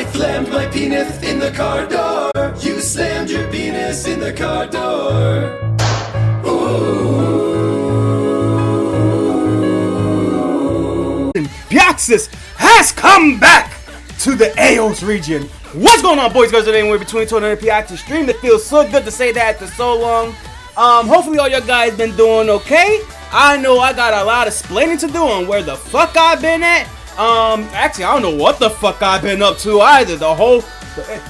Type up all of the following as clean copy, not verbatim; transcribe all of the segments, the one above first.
I slammed my penis in the car door. You slammed your penis in the car door. Ooh. Piaxis has come back to the AOS region. What's going on, boys, girls, and anywhere between to another Piaxis stream? It feels so good to say that after so long. Hopefully all your guys been doing okay. I know I got a lot of explaining to do on where the fuck I've been at. Actually, I don't know what the fuck I've been up to either.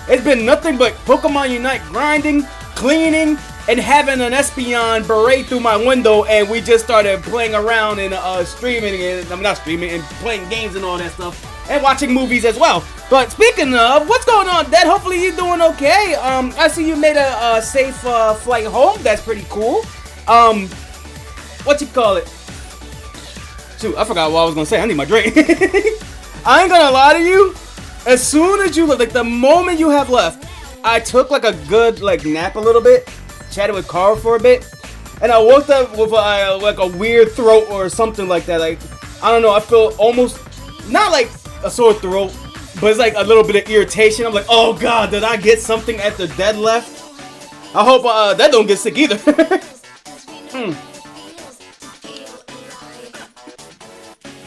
It's been nothing but Pokemon Unite grinding, cleaning, and having an Espeon beret through my window, and we just started playing around and streaming, and I'm not streaming, and playing games and all that stuff, and watching movies as well. But speaking of, what's going on, Dad? Hopefully you're doing okay. I see you made a safe flight home. That's pretty cool. What you call it? Shoot, I forgot what I was gonna say. I need my drink. I ain't gonna lie to you. As soon as you look, like the moment you have left, I took like a good nap a little bit, chatted with Carl for a bit, and I woke up with like a weird throat or something like that. Like, I don't know. I feel almost not like a sore throat, but it's like a little bit of irritation. I'm like, oh god, did I get something after Dead left? I hope that don't get sick either.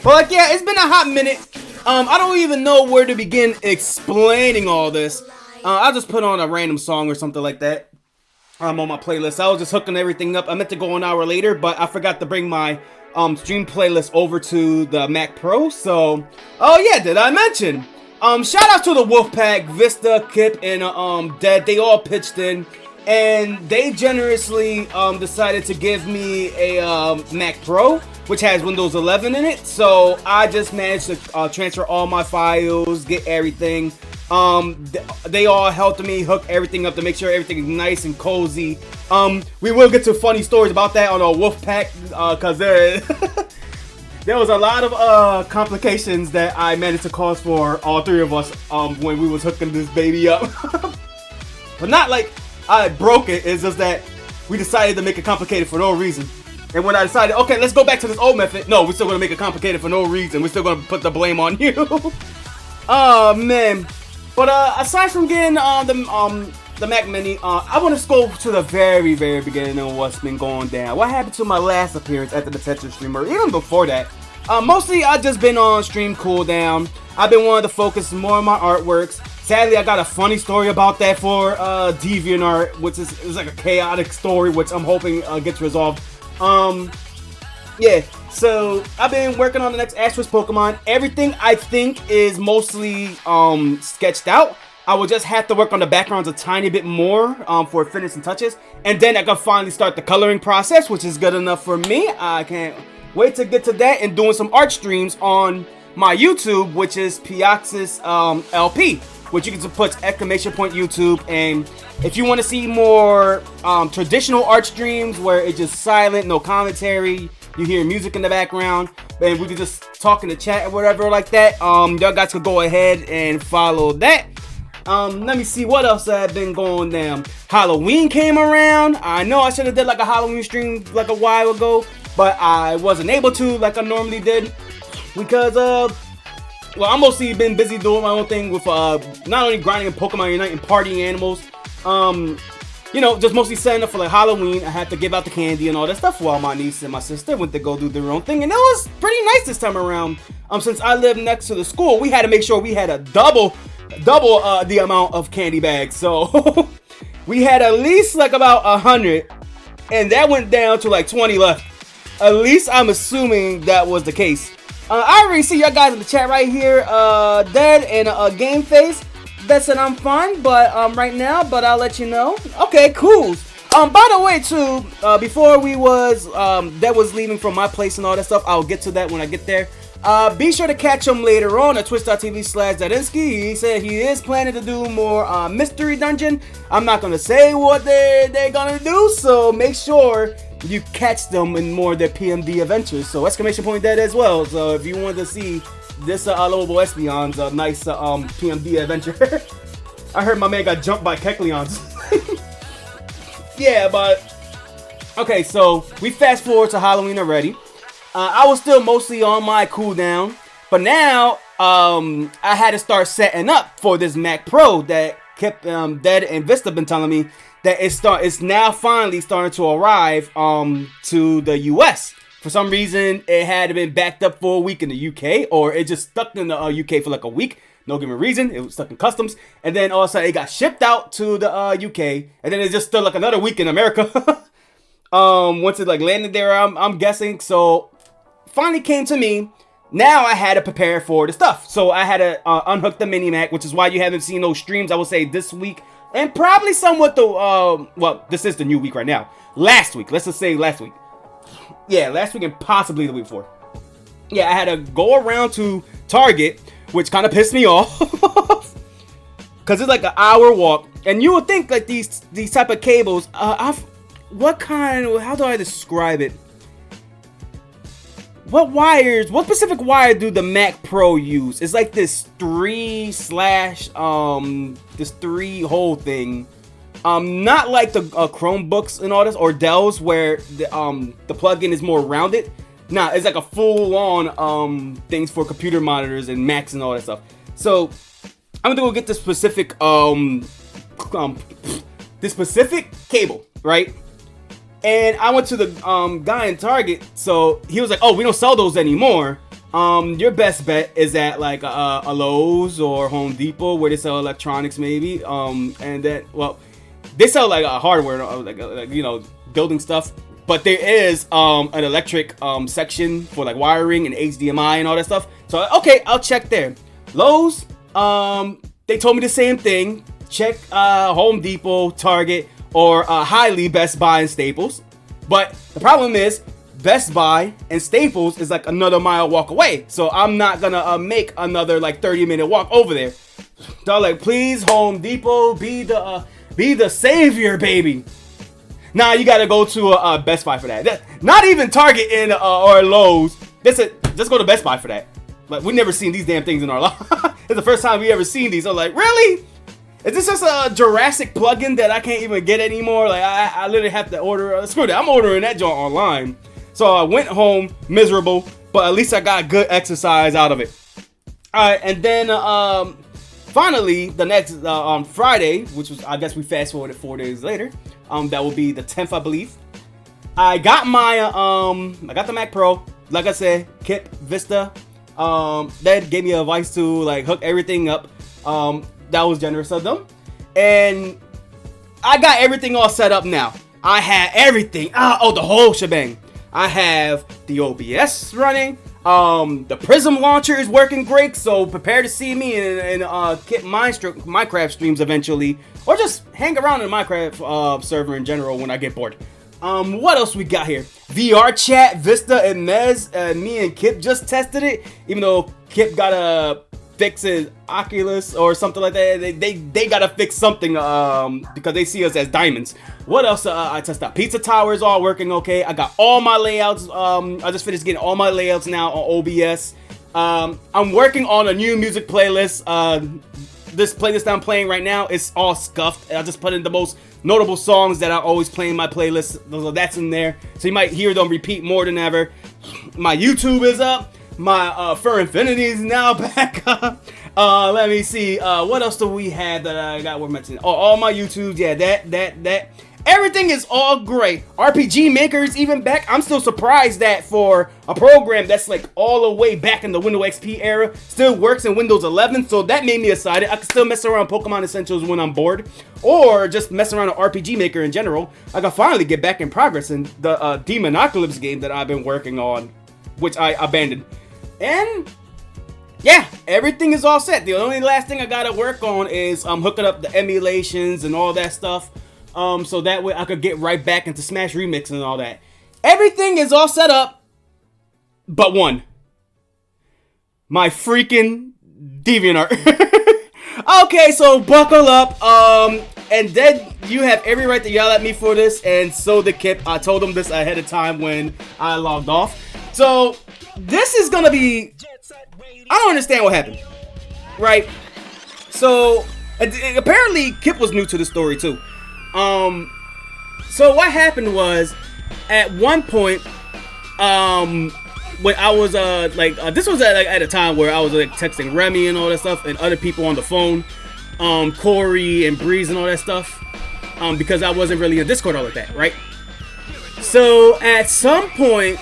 But yeah, it's been a hot minute. I don't even know where to begin explaining all this. I'll just put on a random song or something like that. On my playlist. I was just hooking everything up. I meant to go an hour later, but I forgot to bring my stream playlist over to the Mac Pro. So, oh yeah, did I mention? Shout out to the Wolfpack, Vista, Kip, and Dead. They all pitched in. And they generously decided to give me a Mac Pro, which has Windows 11 in it. So I just managed to transfer all my files, get everything. They all helped me hook everything up to make sure everything is nice and cozy. We will get to funny stories about that on our Wolfpack, because there was a lot of complications that I managed to cause for all three of us when we was hooking this baby up. But not like I broke it, it's just that we decided to make it complicated for no reason. And when I decided, okay, let's go back to this old method, no, we're still gonna make it complicated for no reason. We're still gonna put the blame on you. Oh man. But aside from getting the Mac Mini, I want to go to the very, very beginning of what's been going down. What happened to my last appearance at the Detention stream, or even before that? Mostly I've just been on stream cooldown. I've been wanting to focus more on my artworks. Sadly, I got a funny story about that for DeviantArt, which is like a chaotic story, which I'm hoping gets resolved. Yeah, so I've been working on the next Asterisk Pokemon. Everything I think is mostly sketched out. I will just have to work on the backgrounds a tiny bit more for finishing touches, and then I can finally start the coloring process, which is good enough for me. I can't wait to get to that and doing some art streams on my YouTube, which is Piaxis LP, which you can just put !YouTube. And if you want to see more traditional art streams where it's just silent, no commentary, you hear music in the background, and we can just talk in the chat or whatever like that, y'all guys can go ahead and follow that. Let me see what else had been going down. Halloween came around. I know I should have did like a Halloween stream like a while ago, but I wasn't able to like I normally did because well, I'm mostly been busy doing my own thing with not only grinding in Pokemon Unite and partying animals, you know, just mostly setting up for like Halloween. I had to give out the candy and all that stuff while my niece and my sister went to go do their own thing, and it was pretty nice this time around. Since I live next to the school, we had to make sure we had a double the amount of candy bags. So we had at least like about 100, and that went down to like 20 left. At least I'm assuming that was the case. I already see y'all guys in the chat right here, Dead and Game Face. That said I'm fine, but right now, but I'll let you know. Okay, cool. By the way, too, before we was Dead was leaving from my place and all that stuff, I'll get to that when I get there. Be sure to catch him later on at twitch.tv/Zadinsky. He said he is planning to do more mystery dungeon. I'm not gonna say what they're gonna do, so make sure you catch them in more of their PMD adventures. So !Dead as well. So if you wanted to see this lovable Espeon's nice PMD adventure. I heard my man got jumped by Kecleons. Yeah, but okay, so we fast forward to Halloween already. I was still mostly on my cooldown, but But now, I had to start setting up for this Mac Pro that kept Dead and Vista been telling me that it's now finally starting to arrive to the US. For some reason, it had been backed up for a week in the UK, or it just stuck in the UK for like a week. No given reason. It was stuck in customs, and then all of a sudden it got shipped out to the UK, and then it just stood like another week in America. Once it like landed there, I'm guessing. So finally came to me. Now I had to prepare for the stuff. So I had to unhook the mini Mac, which is why you haven't seen those streams, I would say, this week. And probably somewhat the, well, this is the new week right now. Last week. Let's just say last week. Yeah, last week and possibly the week before. Yeah, I had to go around to Target, which kind of pissed me off. Because it's like an hour walk. And you would think like these type of cables, how do I describe it? What specific wire do the Mac Pro use? It's like this 3/hole thing. Not like the Chromebooks and all this, or Dells, where the plug-in is more rounded. Nah, it's like a full-on things for computer monitors and Macs and all that stuff. So I'm gonna go get the specific cable, right? And I went to the guy in Target, so he was like, "Oh, we don't sell those anymore. Your best bet is at like a Lowe's or Home Depot, where they sell electronics, maybe. And then, well, they sell like hardware, like you know, building stuff. But there is an electric section for like wiring and HDMI and all that stuff. So okay, I'll check there. Lowe's, they told me the same thing. Check Home Depot, Target, or highly Best Buy and Staples. But the problem is Best Buy and Staples is like another mile walk away. So I'm not gonna make another like 30-minute walk over there. They're like, please, Home Depot, be the savior, baby. Nah, you gotta go to a Best Buy for that. Not even Target or Lowe's. Just go to Best Buy for that. Like, we never seen these damn things in our life. It's the first time we ever seen these. I'm like, really? Is this just a Jurassic plugin that I can't even get anymore? Like, I literally have to order. Screw that. I'm ordering that joint online. So I went home miserable, but at least I got good exercise out of it. All right, and then finally, the next on Friday, which was, I guess we fast forwarded 4 days later. That will be the 10th, I believe. I got my I got the Mac Pro. Like I said, Kip Vista. That gave me advice to like hook everything up. That was generous of them. And I got everything all set up now. I had everything. The whole shebang. I have the OBS running. The Prism launcher is working great. So prepare to see me in Kip Minecraft streams eventually. Or just hang around in the Minecraft server in general when I get bored. What else we got here? VR chat, Vista and Mez. Me and Kip just tested it. Even though Kip gotta fix his Oculus or something like that. They gotta fix something because they see us as diamonds. What else I tested out? Pizza Tower is all working okay. I got all my layouts. I just finished getting all my layouts now on OBS. I'm working on a new music playlist. This playlist that I'm playing right now is all scuffed. I just put in the most notable songs that I always play in my playlist. So that's in there. So you might hear them repeat more than ever. My YouTube is up. My Fur Infinity is now back up. Let me see. What else do we have that I got worth mentioning? Oh, all my YouTubes. Yeah, that. Everything is all great. RPG Maker is even back. I'm still surprised that for a program that's like all the way back in the Windows XP era, still works in Windows 11. So that made me excited. I can still mess around Pokemon Essentials when I'm bored, or just mess around with RPG Maker in general. I can finally get back in progress in the Demonocalypse game that I've been working on, which I abandoned. And yeah, everything is all set. The only last thing I gotta work on is hooking up the emulations and all that stuff. So that way I could get right back into Smash Remix and all that. Everything is all set up, but one. My freaking DeviantArt. Okay, so buckle up. And then you have every right to yell at me for this, and so did Kip. I told him this ahead of time when I logged off. So this is gonna be, I don't understand what happened, right? So apparently Kip was new to the story too. So what happened was, at one point, when I was this was at a time where I was like texting Remy and all that stuff, and other people on the phone, Corey and Breeze and all that stuff, because I wasn't really in Discord all of that, right? So at some point,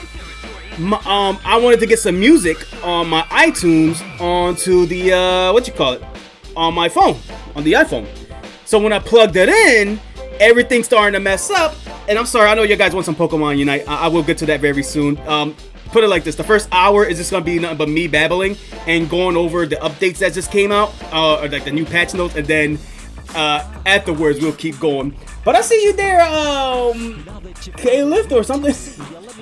I wanted to get some music on my iTunes onto the on my phone, on the iPhone. So when I plugged it in, everything's starting to mess up. And I'm sorry, I know you guys want some Pokemon Unite. I will get to that very soon. Put it like this: the first hour is just gonna be nothing but me babbling and going over the updates that just came out, or like the new patch notes, and then afterwards we'll keep going. But I see you there, K-Lift or something.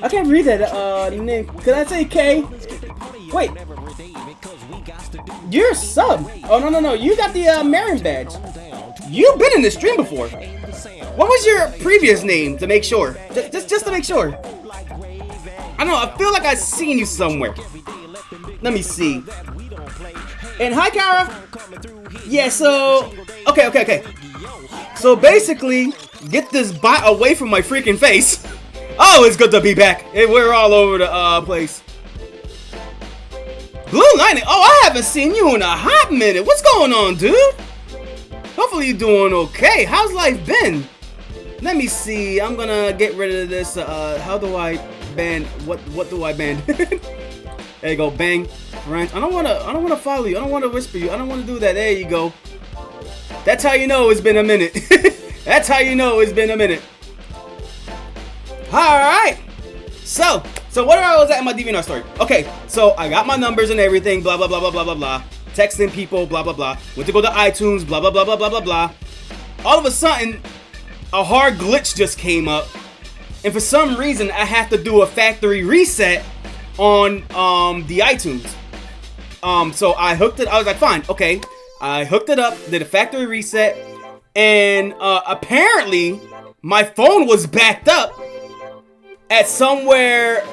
I can't read that name. Could I say K? Wait. You're a sub. Oh, no. You got the Marion badge. You've been in this stream before. What was your previous name, to make sure? Just to make sure. I don't know. I feel like I've seen you somewhere. Let me see. And hi, Kara. Yeah, so... Okay. So basically, get this bot away from my freaking face. Oh, it's good to be back. We're all over the place. Blue Lightning. Oh, I haven't seen you in a hot minute. What's going on, dude? Hopefully you're doing okay. How's life been? Let me see. I'm gonna get rid of this. How do I ban? What do I ban? There you go. Bang. Right. I don't wanna follow you. I don't wanna whisper you. I don't wanna do that. There you go. That's how you know it's been a minute. That's how you know it's been a minute. Alright. So where I was at in my DeviantArt story. Okay, so I got my numbers and everything, blah blah blah blah blah blah blah. Texting people, blah blah blah. Went to go to iTunes, blah blah blah blah blah blah blah. All of a sudden, a hard glitch just came up. And for some reason I have to do a factory reset on the iTunes. So I hooked it, I was like, fine, okay. I hooked it up, did a factory reset, and apparently my phone was backed up at somewhere.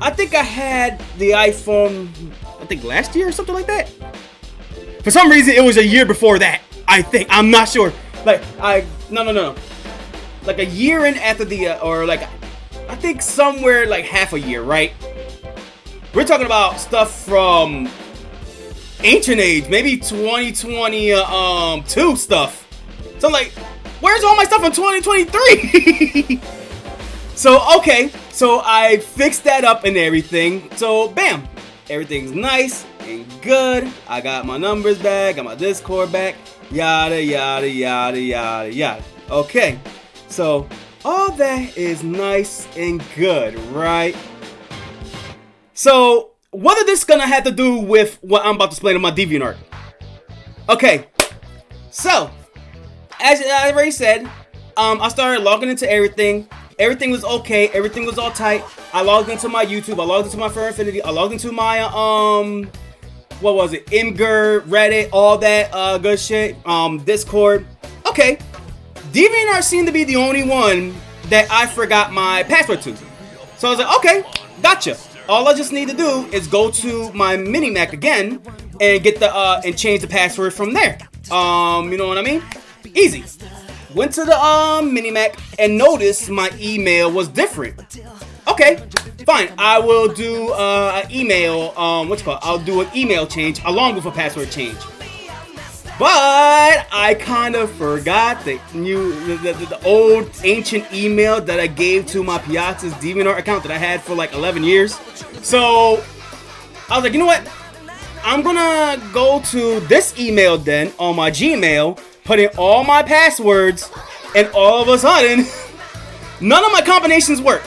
I think I had the iPhone, I think last year or something like that. For some reason it was a year before that, I think. I'm not sure. Like no. Like a year in after the or like I think somewhere like half a year, right? We're talking about stuff from ancient age, maybe 2022 stuff. So I'm like, where's all my stuff from 2023? So okay, so I fixed that up and everything. So bam, everything's nice and good. I got my numbers back, got my Discord back, yada yada yada yada yada. Okay, so all that is nice and good, right? So what is this gonna have to do with what I'm about to explain on my DeviantArt? Okay, so as I already said, I started logging into everything. Everything was okay. Everything was all tight. I logged into my YouTube. I logged into my Fur Infinity. I logged into my what was it? Imgur, Reddit, all that good shit. Discord. Okay. DeviantArt seemed to be the only one that I forgot my password to. So I was like, okay, gotcha. All I just need to do is go to my mini Mac again and get the and change the password from there. You know what I mean? Easy. Went to the mini Mac and noticed my email was different. Okay, fine. I will do an email. I'll do an email change along with a password change. But I kind of forgot the old ancient email that I gave to my Piazza's DeviantArt account that I had for like 11 years. So I was like, you know what? I'm gonna go to this email then on my Gmail, put in all my passwords, and all of a sudden, none of my combinations work.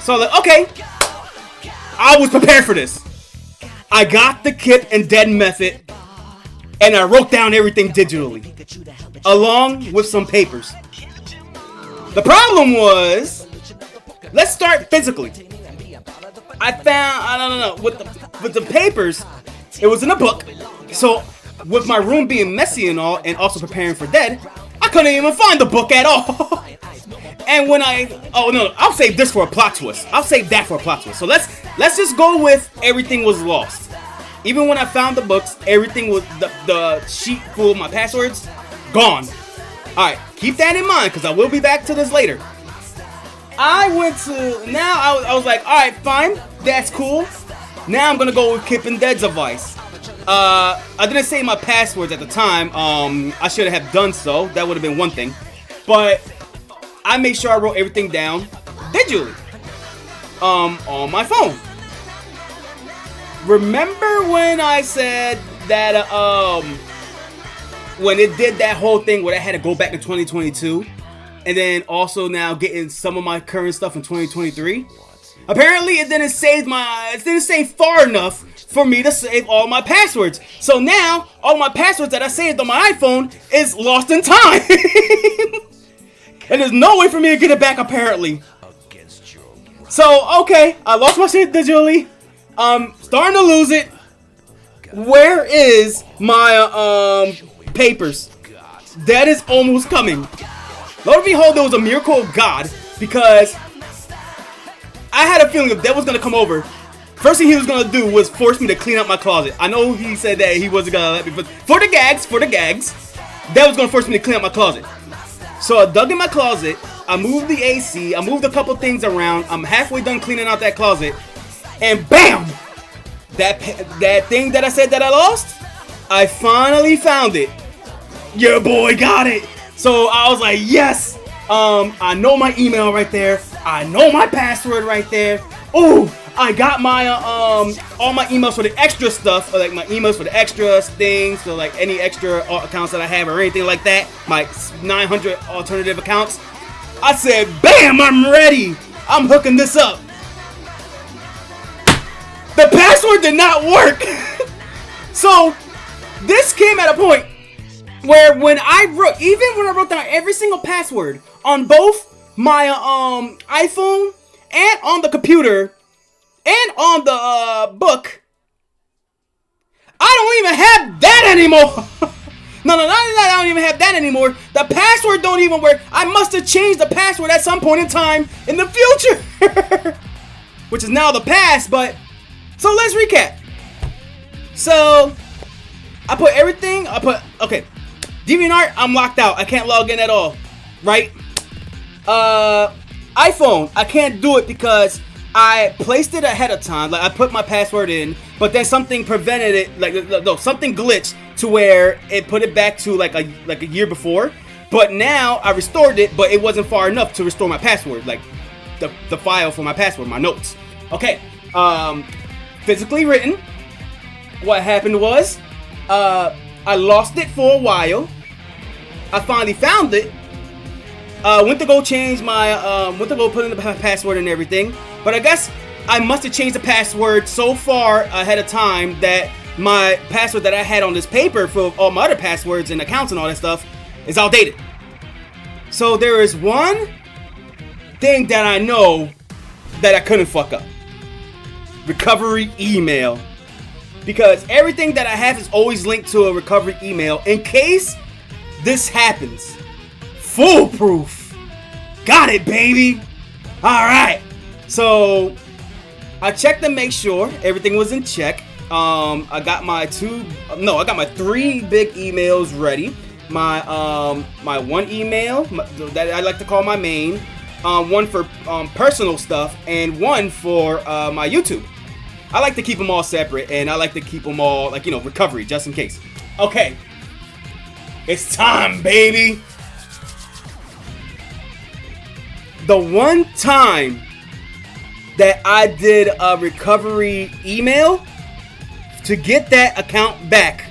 So I was like, okay, I was prepared for this. I got the kip and dead method, and I wrote down everything digitally, along with some papers. The problem was, let's start physically. I found, with the papers, it was in a book. So with my room being messy and all, and also preparing for dead, I couldn't even find the book at all. And when I'll save this for a plot twist. I'll save that for a plot twist. So let's just go with everything was lost. Even when I found the books, everything was the sheet full of my passwords gone. All right, keep that in mind because I will be back to this later. I was like, all right, fine. that's cool. Now I'm gonna go with Kip and Dead's advice. I didn't say my passwords at the time. I should have done so. That would have been one thing. But I made sure I wrote everything down digitally. On my phone. Remember when I said that when it did that whole thing where I had to go back to 2022, and then also now getting some of my current stuff in 2023? Apparently it didn't save far enough for me to save all my passwords. So now all my passwords that I saved on my iPhone is lost in time. And there's no way for me to get it back apparently. So okay, I lost my shit digitally. I'm starting to lose it. Where is my papers? That is almost coming. Lord and behold, there was a miracle of God, because I had a feeling if that was gonna come over, first thing he was gonna do was force me to clean up my closet. I know he said that he wasn't gonna let me, but for the gags, that was gonna force me to clean up my closet. So I dug in my closet, I moved the AC, I moved a couple things around, I'm halfway done cleaning out that closet, and BAM! That thing that I said that I lost, I finally found it. Your boy got it. So I was like, yes! I know my email right there. I know my password right there. Oh, I got my all my emails for the extra stuff, like my emails for the extra things, so like any extra accounts that I have or anything like that. My 900 alternative accounts. I said, bam! I'm ready. I'm hooking this up. The password did not work. So this came at a point where when I wrote down every single password on both my iPhone and on the computer and on the book, I don't even have that anymore. No, I don't even have that anymore. The password don't even work. I must have changed the password at some point in time in the future, which is now the past. But so let's recap. So I put everything. Okay. DeviantArt, I'm locked out. I can't log in at all. Right? iPhone, I can't do it because I placed it ahead of time. Like I put my password in, but then something prevented it. Like something glitched to where it put it back to like a year before. But now I restored it, but it wasn't far enough to restore my password. Like the file for my password, my notes. Okay. Physically written. What happened was, I lost it for a while. I finally found it. Went to go change my, went to go put in the password and everything. But I guess I must have changed the password so far ahead of time that my password that I had on this paper for all my other passwords and accounts and all that stuff is outdated. So there is one thing that I know that I couldn't fuck up. Recovery email. Because everything that I have is always linked to a recovery email in case this happens. Foolproof. Got it, baby. Alright. So I checked to make sure everything was in check. I got my 3 big emails ready. My one email that I like to call my main, one for personal stuff, and one for my YouTube. I like to keep them all separate, and I like to keep them all, like, recovery, just in case. Okay. It's time, baby. The one time that I did a recovery email to get that account back,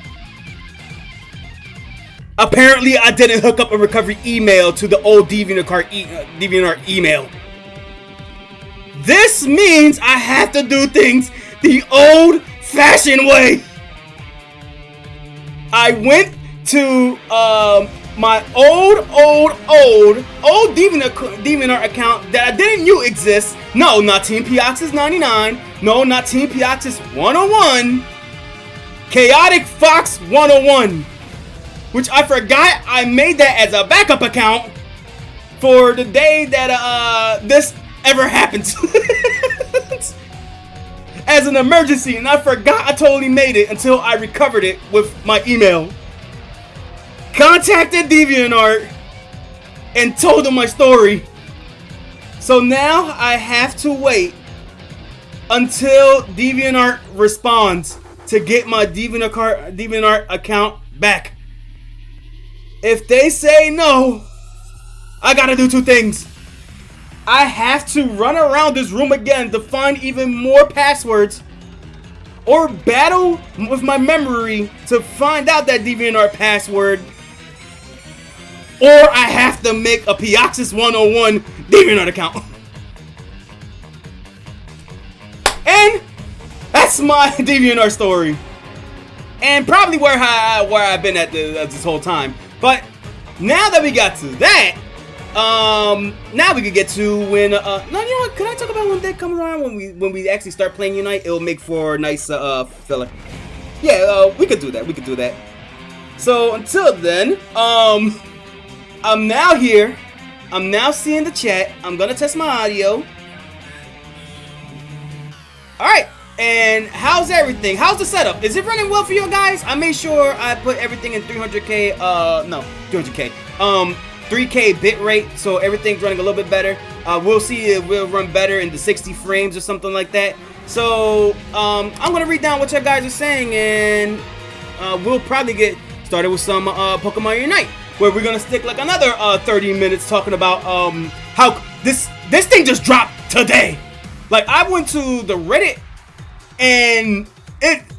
apparently I didn't hook up a recovery email to the old DeviantArt email. This means I have to do things the old-fashioned way. I went to my old DeviantArt account that I didn't know exists. No, not Team Pioxis 99. No, not Team Pioxis 101. Chaotic Fox 101. Which I forgot I made that as a backup account for the day that this ever happens. As an emergency, and I forgot I totally made it until I recovered it with my email. Contacted DeviantArt and told them my story. So now I have to wait until DeviantArt responds to get my DeviantArt account back. If they say no, I gotta do two things. I have to run around this room again to find even more passwords, or battle with my memory to find out that DeviantArt password, or I have to make a Pioxis 101 DeviantArt account. And that's my DeviantArt story, and probably where I've been at this whole time. But now that we got to that, now we could get to when no, you know what? Could I talk about when that comes around, when we actually start playing Unite? It'll make for a nice filler. Yeah, we could do that. We could do that. So until then, I'm now here. I'm now seeing the chat. I'm gonna test my audio. All right. And how's everything? How's the setup? Is it running well for you guys? I made sure I put everything in 300K. No, 200K. 3K bit rate, so everything's running a little bit better. We'll see if we'll run better in the 60 frames or something like that. So I'm gonna read down what you guys are saying, and we'll probably get started with some Pokemon Unite, where we're gonna stick like another 30 minutes talking about how this thing just dropped today. Like, I went to the Reddit, and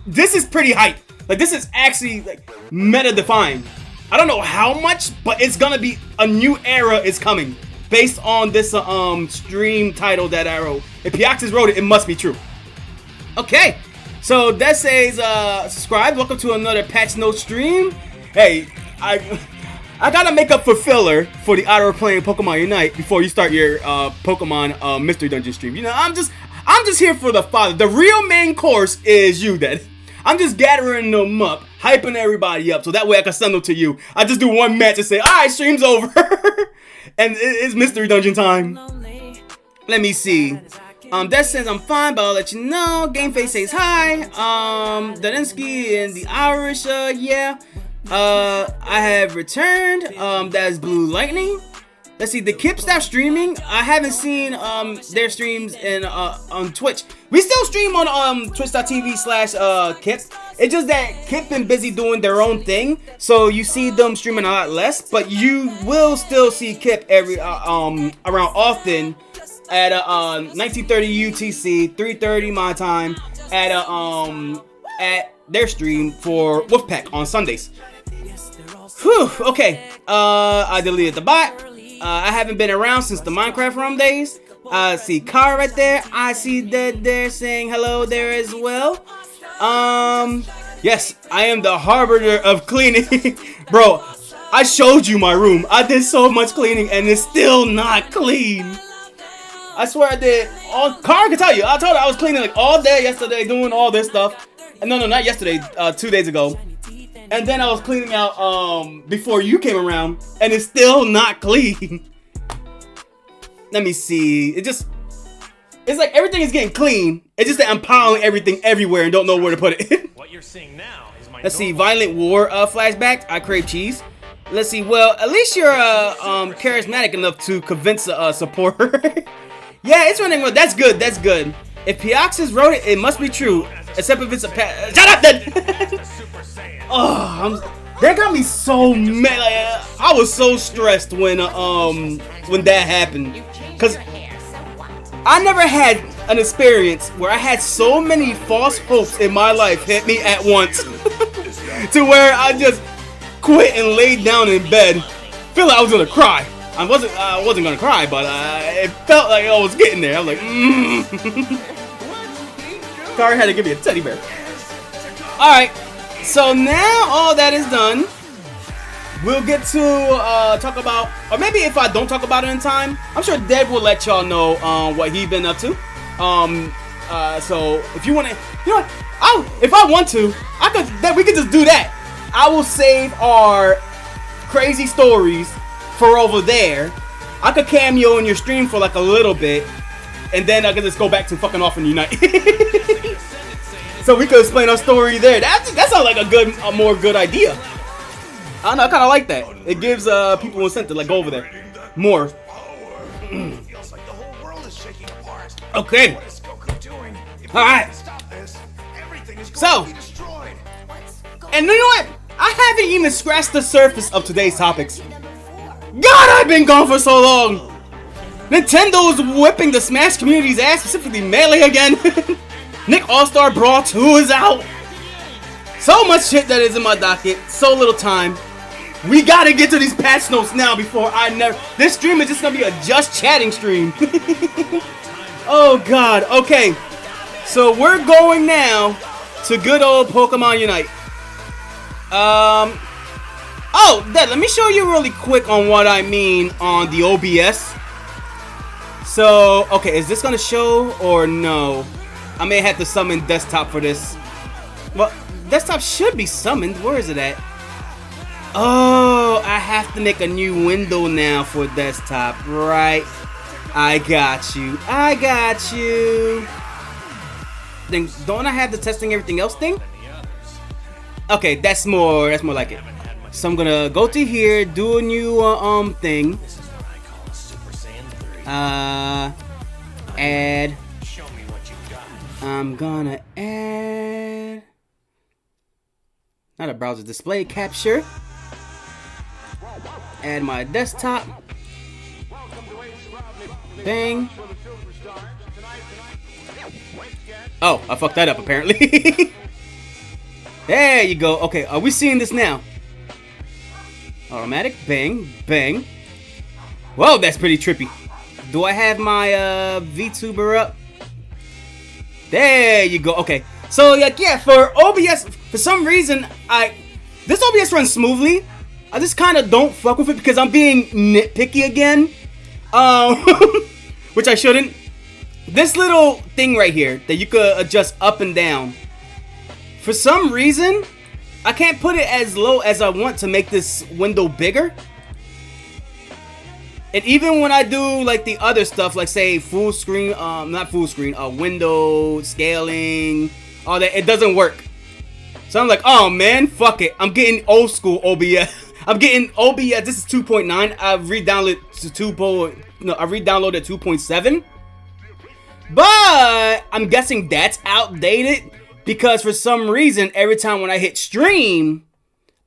this is pretty hype. Like, this is actually like meta defined. I don't know how much, but it's gonna be a new era is coming based on this stream title that I wrote. If Pioxis wrote it, it must be true. Okay, so that says subscribe. Welcome to another patch note stream. Hey, I gotta make up for filler for the hour of playing Pokemon Unite before you start your Pokemon Mystery Dungeon stream. You know, I'm just here for the father. The real main course is you, Dad. I'm just gathering them up, hyping everybody up, so that way I can send them to you. I just do one match and say, all right, stream's over. And it's Mystery Dungeon time. Let me see. That says I'm fine, but I'll let you know. Game Face says hi. Dadinsky and the Irish, yeah. I have returned. That's Blue Lightning. Let's see, the Kip stopped streaming. I haven't seen their streams on Twitch. We still stream on twitch.tv/Kip. It's just that Kip been busy doing their own thing, so you see them streaming a lot less. But you will still see Kip every around often at 1930 UTC, 3:30 my time at their stream for Wolfpack on Sundays. Whew. Okay. I deleted the bot. I haven't been around since the Minecraft ROM days. I see Car right there. I see Dead there saying hello there as well. Yes, I am the harbinger of cleaning. Bro, I showed you my room. I did so much cleaning and it's still not clean. I swear I did. Car can tell you. I told her I was cleaning like all day yesterday, doing all this stuff. No, not yesterday. 2 days ago. And then I was cleaning out before you came around, and it's still not clean. Let me see. It's like everything is getting clean. It's just that I'm piling everything everywhere and don't know where to put it. What you're seeing now is my Let's see. Violent War flashback. I crave cheese. Let's see. Well, at least you're charismatic enough to convince a supporter. Yeah, it's running well. That's good. That's good. If Pioxis wrote it, it must be true. Except if it's a Shut up, then. Oh, that got me so mad. Like, I was so stressed when that happened, cause I never had an experience where I had so many false hopes in my life hit me at once, to where I just quit and laid down in bed, feel like I was gonna cry. I wasn't gonna cry, but it felt like I was getting there. I was like, Car had to give me a teddy bear. All right. So now all that is done, we'll get to talk about, or maybe if I don't talk about it in time, I'm sure Deb will let y'all know what he's been up to. So if you want to, you know what, if I want to, we could just do that. I will save our crazy stories for over there. I could cameo in your stream for like a little bit, and then I could just go back to fucking off and Unite. So we could explain our story there. That sounds like a more good idea. I don't know, I kind of like that. It gives people incentive to like go over there more. Okay. Alright. So, and you know what? I haven't even scratched the surface of today's topics. God, I've been gone for so long. Nintendo's whipping the Smash community's ass, specifically Melee again. Nick All-Star Brawl 2 is out. So much shit that is in my docket. So little time. We gotta get to these patch notes now before this stream is just gonna be a just chatting stream. Oh god. Okay. So we're going now to good old Pokemon Unite. Oh, Dad, let me show you really quick on what I mean on the OBS. So, okay, is this gonna show or no? I may have to summon desktop for this. Well, desktop should be summoned. Where is it at? Oh, I have to make a new window now for desktop. Right. I got you. I got you. Then don't I have the testing everything else thing? Okay, that's more like it. So I'm gonna go to here, do a new thing. Add. I'm gonna add. Not a browser display capture. Add my desktop. Bang. Oh, I fucked that up apparently. There you go. Okay, are we seeing this now? Automatic. Bang. Bang. Whoa, that's pretty trippy. Do I have my VTuber up? There you go. Okay. So like yeah, for OBS, for some reason this OBS runs smoothly. I just kind of don't fuck with it because I'm being nitpicky again. Which I shouldn't. This little thing right here that you could adjust up and down. For some reason, I can't put it as low as I want to make this window bigger. And even when I do like the other stuff, like say full screen, not full screen, window scaling, all that, it doesn't work. So I'm like, oh man, fuck it. I'm getting old school OBS. I'm getting OBS. This is 2.9. I re-downloaded to I re-downloaded 2.7. But I'm guessing that's outdated because for some reason every time when I hit stream,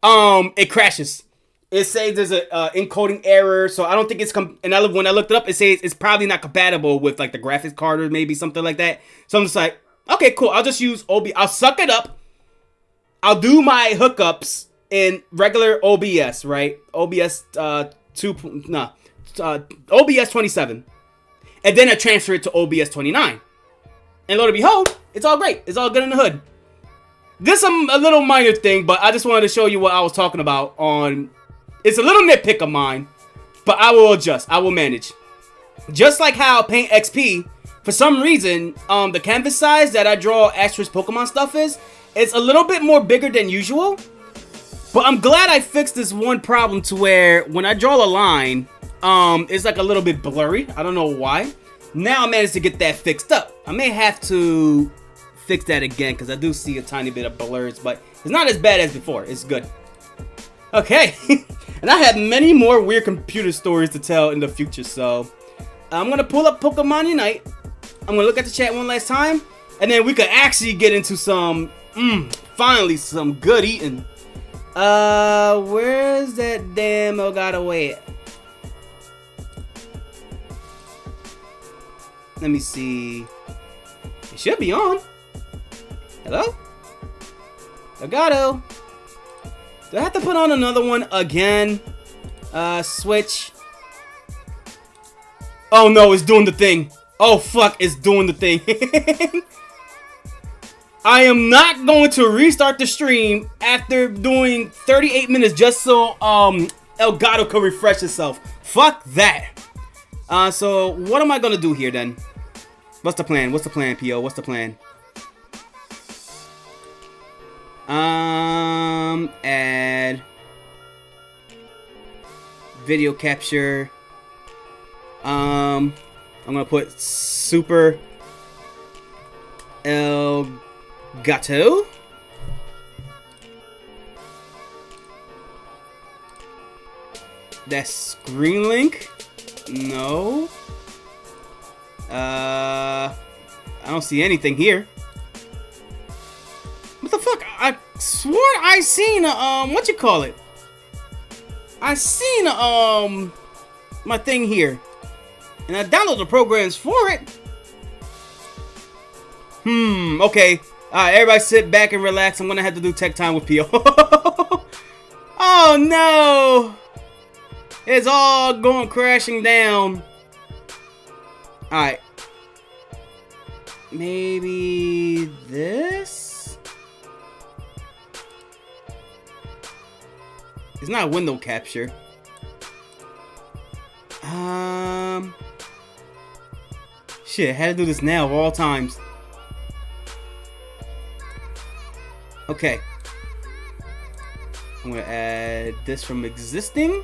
it crashes. It says there's a encoding error, so I don't think it's when I looked it up, it says it's probably not compatible with like the graphics card or maybe something like that. So I'm just like, okay, cool. I'll just use I'll suck it up. I'll do my hookups in regular OBS, right? OBS OBS 27, and then I transfer it to OBS 29. And lo and behold, it's all great. It's all good in the hood. This is a little minor thing, but I just wanted to show you what I was talking about on. It's a little nitpick of mine, but I will adjust. I will manage. Just like how Paint XP, for some reason, the canvas size that I draw asterisk Pokemon stuff is, it's a little bit more bigger than usual. But I'm glad I fixed this one problem to where when I draw a line, it's like a little bit blurry. I don't know why. Now I managed to get that fixed up. I may have to fix that again because I do see a tiny bit of blurs, but it's not as bad as before. It's good. Okay. And I have many more weird computer stories to tell in the future, so I'm going to pull up Pokemon Unite. I'm going to look at the chat one last time, and then we could actually get into some, finally, some good eating. Where's that damn Elgato at? Let me see. It should be on. Hello? Elgato. Do I have to put on another one again? Switch. Oh no, it's doing the thing. Oh fuck, it's doing the thing. I am not going to restart the stream after doing 38 minutes just so Elgato could refresh itself. Fuck that. So what am I gonna do here then? What's the plan? What's the plan, P.O.? What's the plan? Add video capture. I'm gonna put Super Elgato. That's screen link. No. I don't see anything here. swore I seen a, what you call it? I seen a, my thing here. And I downloaded the programs for it. Okay. Alright, everybody sit back and relax. I'm gonna have to do tech time with P.O. Oh no! It's all going crashing down. Alright. Maybe this? It's not window capture. Shit, I had to do this now of all times. Okay. I'm gonna add this from existing.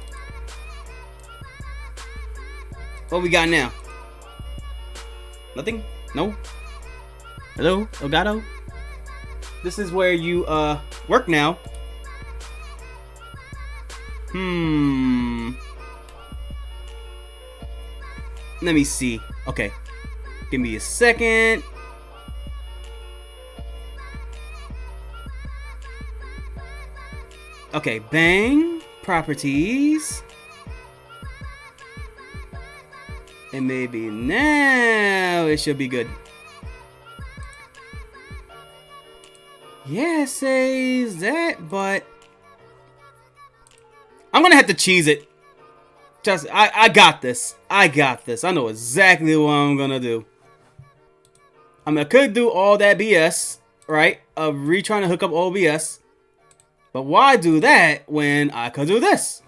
What we got now? Nothing? No? Hello? Elgato? This is where you, work now. Let me see. Okay. Give me a second. Okay, bang. Properties. And maybe now it should be good. Yeah, it says that, but I'm gonna have to cheese it. Just, I got this. I got this. I know exactly what I'm gonna do. I mean, I could do all that BS, right? Of trying to hook up OBS. But why do that when I could do this?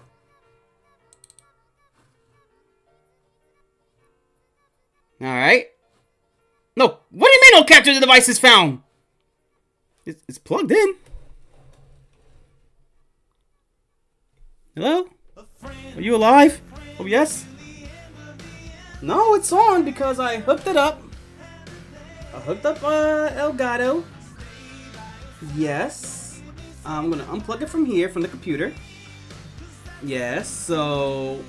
Alright. No, what do you mean no capture the device is found? It's plugged in. Hello? Are you alive? Oh, yes? No, it's on because I hooked it up. I hooked up Elgato. Yes. I'm gonna unplug it from here, from the computer. Yes, so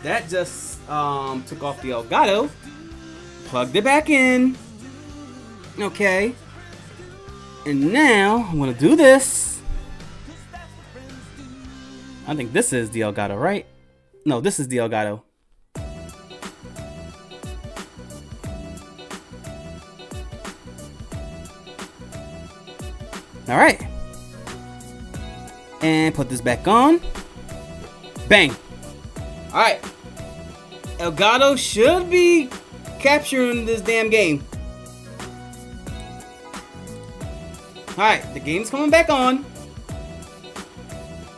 that just took off the Elgato. Plugged it back in. Okay. And now I'm gonna do this. I think this is the Elgato, right? No, this is the Elgato. Alright. And put this back on. Bang. Alright. Elgato should be capturing this damn game. Alright, the game's coming back on.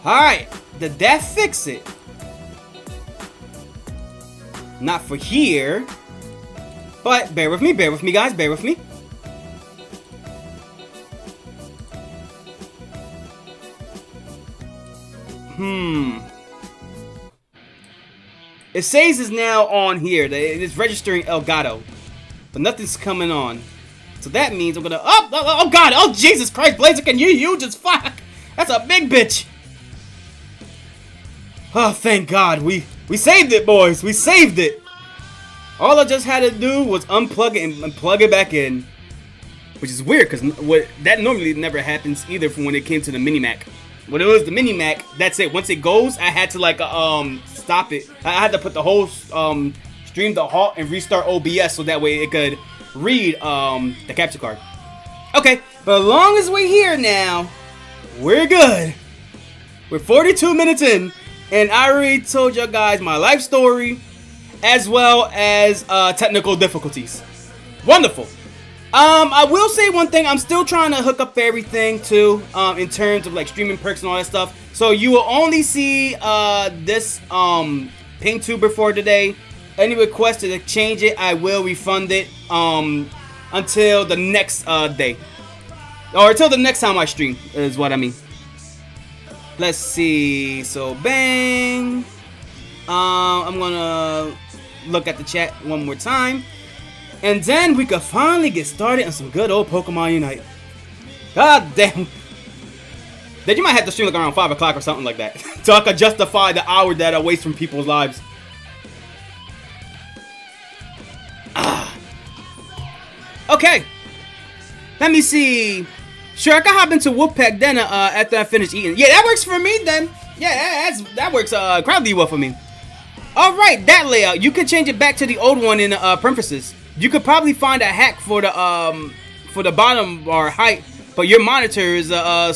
Alright, did that fix it? Not for here. But bear with me guys, bear with me. It says it's now on here. It's registering Elgato. But nothing's coming on. So that means I'm gonna... Oh God! Oh Jesus Christ, Blazer, can you huge as fuck? That's a big bitch! Oh, thank God. We saved it, boys. We saved it. All I just had to do was unplug it and plug it back in. Which is weird, because that normally never happens either from when it came to the Mini-Mac. When it was the Mini-Mac, that's it. Once it goes, I had to like stop it. I had to put the whole stream to halt and restart OBS so that way it could read the capture card. Okay, but as long as we're here now, we're good. We're 42 minutes in, and I already told you guys my life story as well as technical difficulties. Wonderful. I will say one thing. I'm still trying to hook up everything too, in terms of like streaming perks and all that stuff. So you will only see this ping tuber for today. Any request to change it, I will refund it until the next day, or until the next time I stream is what I mean. Let's see. So bang. I'm gonna look at the chat one more time. And then we could finally get started on some good old Pokemon Unite. God damn. Then you might have to stream like around 5 o'clock or something like that. So I could justify the hour that I waste from people's lives. Okay. Let me see. Sure, I can hop into Wolfpack then after I finish eating. Yeah, that works for me then. Yeah, that works incredibly well for me. Alright, that layout. You can change it back to the old one in parentheses. You could probably find a hack for the bottom bar height, but your monitor is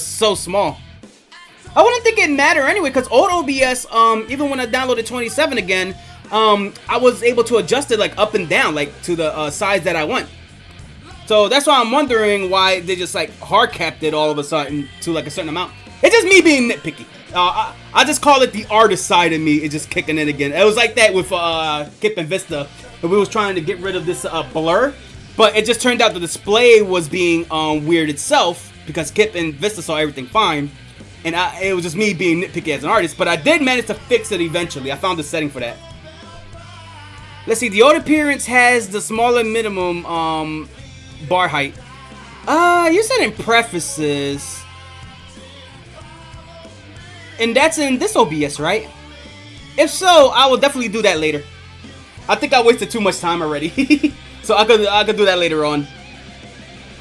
so small. I wouldn't think it mattered anyway, because old OBS, even when I downloaded 27 again, I was able to adjust it like up and down, like to the size that I want. So that's why I'm wondering why they just like hard capped it all of a sudden to like a certain amount. It's just me being nitpicky. I just call it the artist side of me. It's just kicking in again. It was like that with Kip and Vista. And we was trying to get rid of this blur, but it just turned out the display was being weird itself because Kip and Vista saw everything fine, and it was just me being nitpicky as an artist. But I did manage to fix it eventually. I found the setting for that. Let's see. The old appearance has the smaller minimum bar height. You said in prefaces, and that's in this OBS, right? If so, I will definitely do that later. I think I wasted too much time already. So I could do that later on.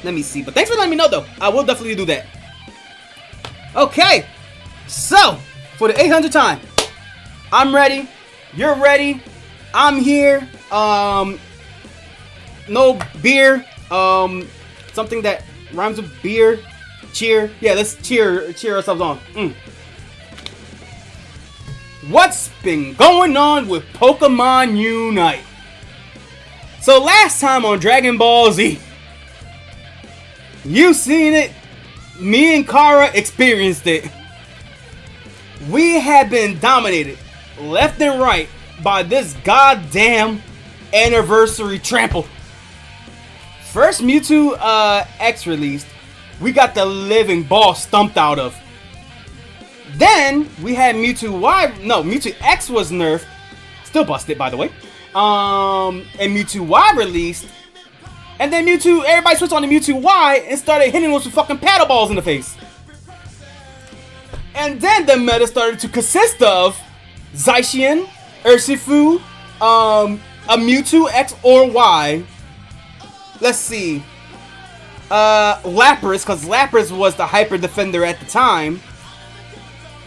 Let me see. But thanks for letting me know though. I will definitely do that. Okay. So, for the 800th time. I'm ready. You're ready. I'm here. No beer. Something that rhymes with beer. Cheer. Yeah, let's cheer ourselves on. What's been going on with Pokemon Unite? So last time on Dragon Ball Z, you seen it, me and Kara experienced it. We have been dominated left and right by this goddamn anniversary trample. First Mewtwo X released, we got the living ball stumped out of. Then we had Mewtwo Y. No, Mewtwo X was nerfed. Still busted, by the way. And Mewtwo Y released. And then everybody switched on to Mewtwo Y and started hitting us with fucking paddle balls in the face. And then the meta started to consist of Zacian, Urshifu, a Mewtwo X or Y. Let's see. Lapras, because Lapras was the hyper defender at the time.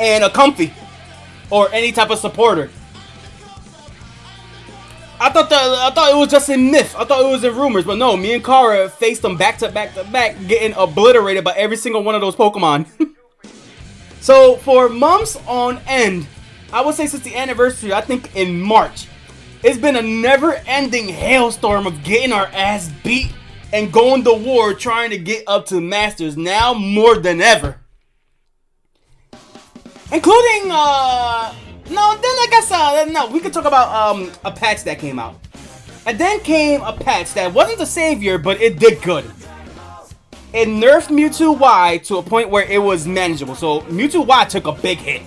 And a Comfy, or any type of supporter. I thought it was just a myth. I thought it was in rumors, but no. Me and Kara faced them back to back to back, getting obliterated by every single one of those Pokemon. So for months on end, I would say since the anniversary, I think in March, it's been a never-ending hailstorm of getting our ass beat and going to war trying to get up to Masters. Now more than ever. Including, no, then I guess, no, we could talk about, a patch that came out. And then came a patch that wasn't the savior, but it did good. It nerfed Mewtwo Y to a point where it was manageable. So, Mewtwo Y took a big hit.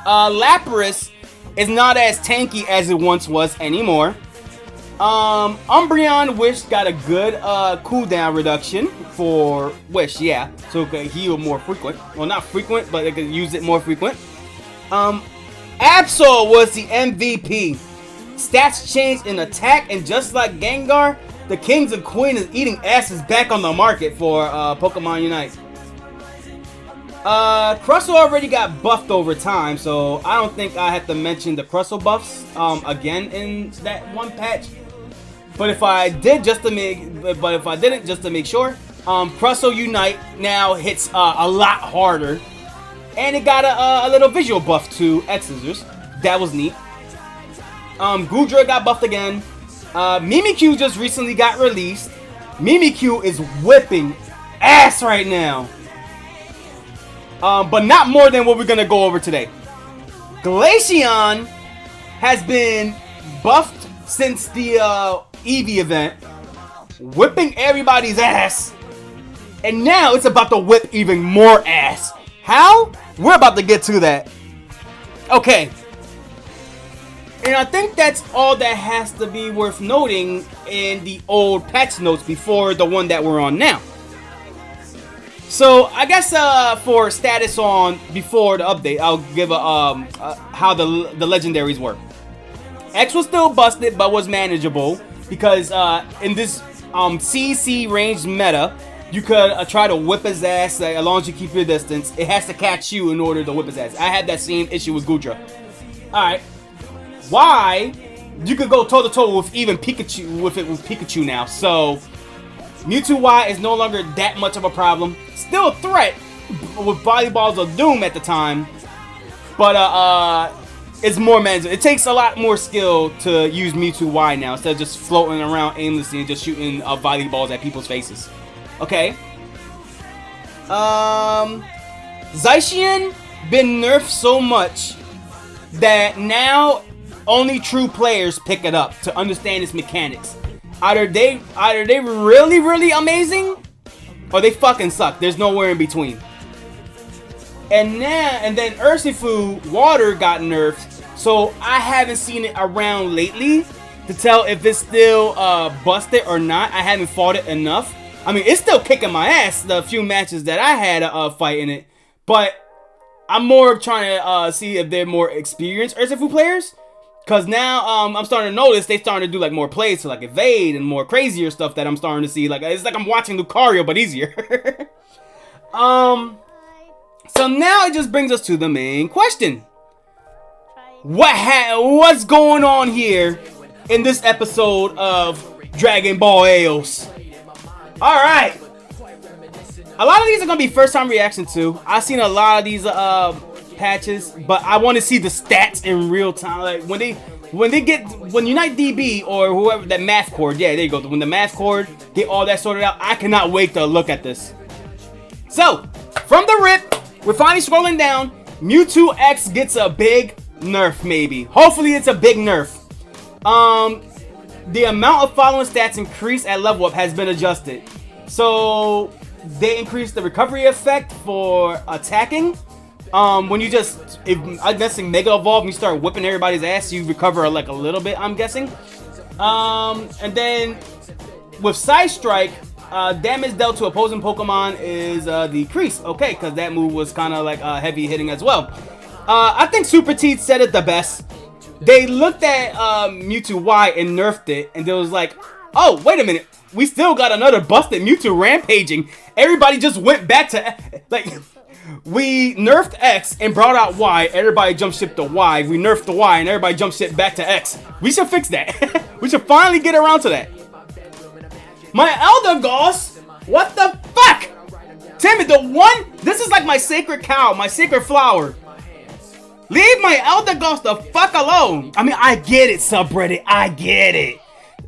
Lapras is not as tanky as it once was anymore. Umbreon Wish got a good, cooldown reduction for Wish, yeah. So it could heal more frequent. Well, not frequent, but it could use it more frequent. Absol was the MVP. Stats changed in attack, and just like Gengar, the Kings and Queen is eating asses back on the market for Pokemon Unite. Crustle already got buffed over time, so I don't think I have to mention the Crustle buffs again in that one patch. But if I did just to make, but if I didn't just to make sure, Crustle Unite now hits a lot harder, and it got a little visual buff to X Scissors. That was neat. Goodra got buffed again. Mimikyu just recently got released. Mimikyu is whipping ass right now. But not more than what we're gonna go over today. Glaceon has been buffed since the Eevee event, whipping everybody's ass, and now it's about to whip even more ass. How? We're about to get to that. Okay. And I think that's all that has to be worth noting in the old patch notes before the one that we're on now. So I guess for status on before the update, I'll give how the legendaries work. X was still busted but was manageable because in this CC range meta, you could try to whip his ass as long as you keep your distance. It has to catch you in order to whip his ass. I had that same issue with Gudra. Alright. Y, you could go toe to toe with even Pikachu with Pikachu now. So Mewtwo Y is no longer that much of a problem. Still a threat with Volleyballs of Doom at the time. But it's more manageable. It takes a lot more skill to use Mewtwo Y now instead of just floating around aimlessly and just shooting volleyballs at people's faces. Okay. Zacian been nerfed so much that now only true players pick it up to understand its mechanics. Either they really, really amazing, or they fucking suck. There's nowhere in between. And then Urshifu Water got nerfed, so I haven't seen it around lately to tell if it's still busted or not. I haven't fought it enough. I mean, it's still kicking my ass, the few matches that I had fighting it, but I'm more trying to see if they're more experienced Urshifu players. Cause now I'm starting to notice they starting to do like more plays to like evade and more crazier stuff that I'm starting to see. Like it's like I'm watching Lucario but easier. So now it just brings us to the main question. What's going on here in this episode of Dragon Ball Eos? All right. A lot of these are gonna be first time reaction too. I've seen a lot of these patches, but I want to see the stats in real time. Like when Unite DB or whoever that math cord, yeah, there you go. When the math cord get all that sorted out, I cannot wait to look at this. So from the rip, we're finally scrolling down. Mewtwo X gets a big nerf, maybe. Hopefully it's a big nerf. The amount of following stats increased at level up has been adjusted. So they increased the recovery effect for attacking. When you I'm guessing Mega Evolve and you start whipping everybody's ass, you recover like a little bit, I'm guessing. And then with Side Strike, damage dealt to opposing Pokemon is decreased. Okay, because that move was kind of like heavy hitting as well. I think Super Teeth said it the best. They looked at Mewtwo Y and nerfed it, and they was like, oh, wait a minute. We still got another busted Mewtwo rampaging. Everybody just went back to, like, we nerfed X and brought out Y. Everybody jump ship to Y. We nerfed the Y and everybody jump ship back to X. We should fix that. We should finally get around to that. My Elder Goss? What the fuck? Timmy, the one? This is like my sacred cow, my sacred flower. Leave my Elder Goss the fuck alone. I mean, I get it, subreddit. I get it.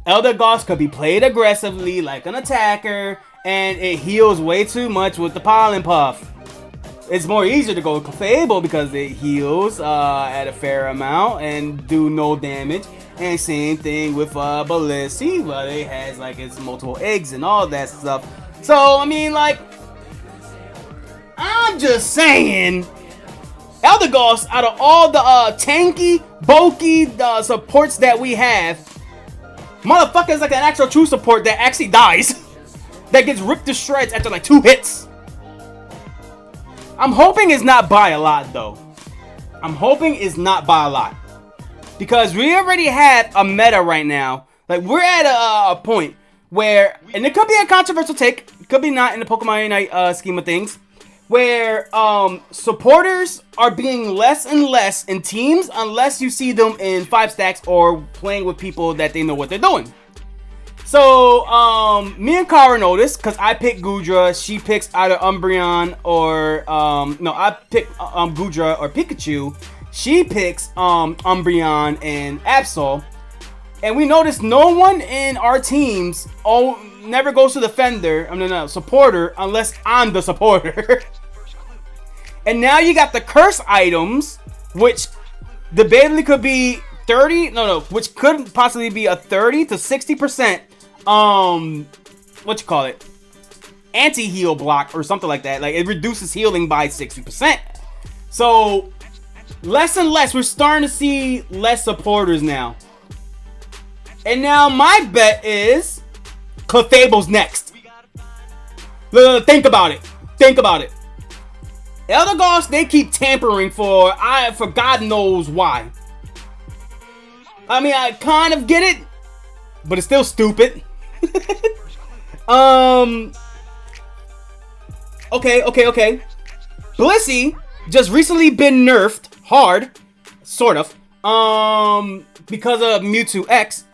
Elder Goss could be played aggressively like an attacker, and it heals way too much with the Pollen Puff. It's more easier to go Clefable because it heals at a fair amount and do no damage. And same thing with Ballissi, but it has like its multiple eggs and all that stuff. So, I mean, like, I'm just saying, Elder Goss, out of all the tanky, bulky supports that we have, motherfucker is like an actual true support that actually dies. That gets ripped to shreds after like 2 hits. I'm hoping it's not by a lot, though. I'm hoping it's not by a lot. Because we already have a meta right now. Like, we're at a point where, and it could be a controversial take, it could be not in the Pokemon Unite scheme of things, where supporters are being less and less in teams unless you see them in 5 stacks or playing with people that they know what they're doing. So, me and Kara noticed, because I picked Gudra, she picks either Umbreon or, no, I picked Gudra or Pikachu. She picks Umbreon and Absol. And we noticed no one in our teams never goes to defender, supporter, unless I'm the supporter. And now you got the curse items, which debatably could be 30, which could possibly be a 30 to 60%, anti-heal block or something like that. Like, it reduces healing by 60%. So, less and less, we're starting to see less supporters now. And now my bet is Clefable's next. Think about it. Think about it. Elder Goss, they keep tampering for God knows why. I mean, I kind of get it, but it's still stupid. Okay. Blissey just recently been nerfed hard, sort of, because of Mewtwo X.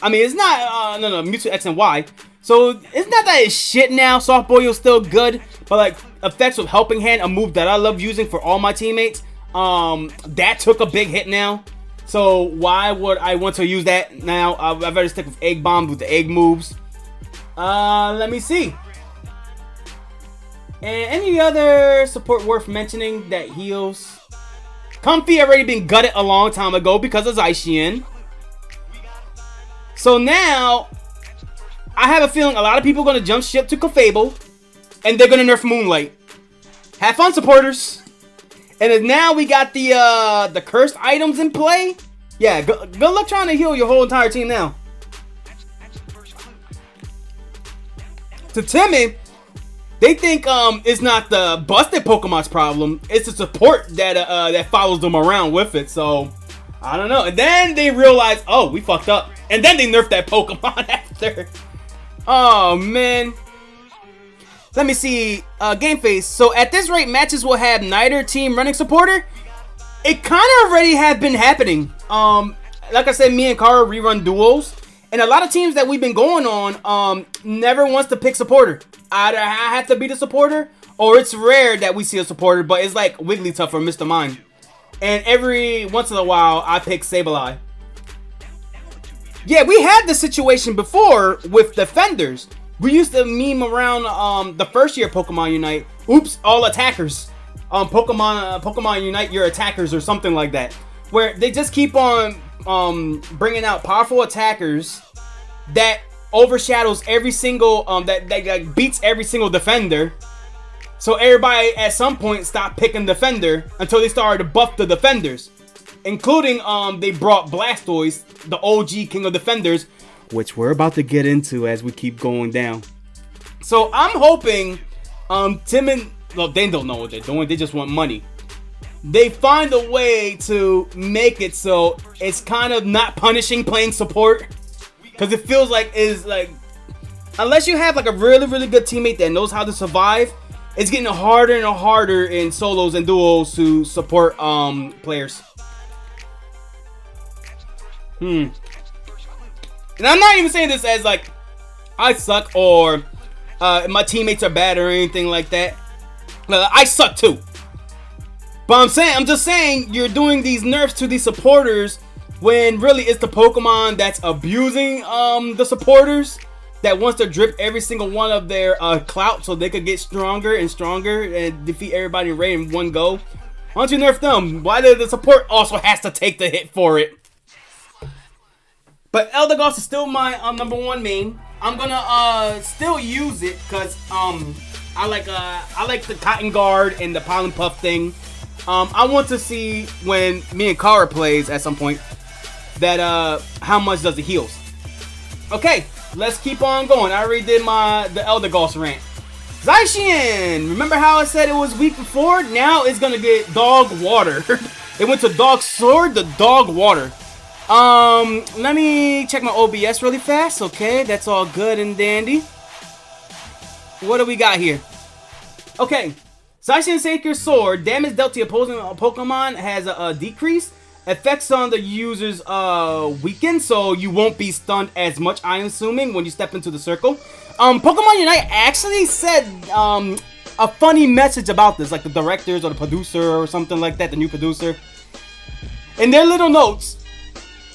I mean, it's not, no, Mewtwo X and Y. So, it's not that it's shit now. Soft Boil's still good, but like, effects with Helping Hand, a move that I love using for all my teammates, that took a big hit now. So, why would I want to use that now? I'd better stick with Egg Bomb with the egg moves. Let me see. And any other support worth mentioning that heals? Comfy already been gutted a long time ago because of Zacian. So now, I have a feeling a lot of people are going to jump ship to Clefable, and they're going to nerf Moonlight. Have fun, supporters. And then now we got the cursed items in play. Yeah, good luck trying to heal your whole entire team now. To Timmy, they think it's not the busted Pokemon's problem. It's the support that that follows them around with it. So I don't know. And then they realize, oh, we fucked up. And then they nerfed that Pokemon after. Oh man. Let me see. Game face. So at this rate, matches will have neither team running supporter. It kind of already have been happening. Like I said, me and Kara rerun duos. And a lot of teams that we've been going on never wants to pick supporter. Either I have to be the supporter, or it's rare that we see a supporter, but it's like Wigglytuff or Mr. Mime. And every once in a while, I pick Sableye. Yeah, we had this situation before with Defenders. We used to meme around the first year Pokemon Unite. Oops, all attackers. Pokemon Unite your attackers or something like that. Where they just keep on bringing out powerful attackers that overshadows every single that beats every single defender. So everybody at some point stopped picking defender until they started to buff the defenders, including they brought Blastoise, the OG king of defenders, which we're about to get into as we keep going down. So I'm hoping Tim and they don't know what they're doing, they just want money. They find a way to make it so it's kind of not punishing playing support, because it feels like is like, unless you have like a really good teammate that knows how to survive, it's getting harder and harder in solos and duos to support players. And I'm not even saying this as like I suck or my teammates are bad or anything like that. I suck too. But I'm just saying you're doing these nerfs to these supporters when really it's the Pokemon that's abusing the supporters that wants to drip every single one of their clout so they could get stronger and stronger and defeat everybody in raid in one go. Why don't you nerf them? Why does the support also has to take the hit for it? But Eldegoss is still my number one main. I'm gonna still use it because I like the Cotton Guard and the Pollen Puff thing. I want to see when me and Kara plays at some point that how much does it heals. Okay, let's keep on going. I already did the Eldegoss rant. Zacian! Remember how I said it was weak before? Now it's gonna get dog water. It went to dog sword to dog water. Let me check my OBS really fast. Okay, that's all good and dandy. What do we got here? Okay, Zacian Sacred Sword. Damage dealt to opposing Pokemon has a decrease. Effects on the user's weaken, so you won't be stunned as much, I'm assuming, when you step into the circle. Pokemon Unite actually said a funny message about this, like the directors or the producer or something like that, the new producer. In their little notes,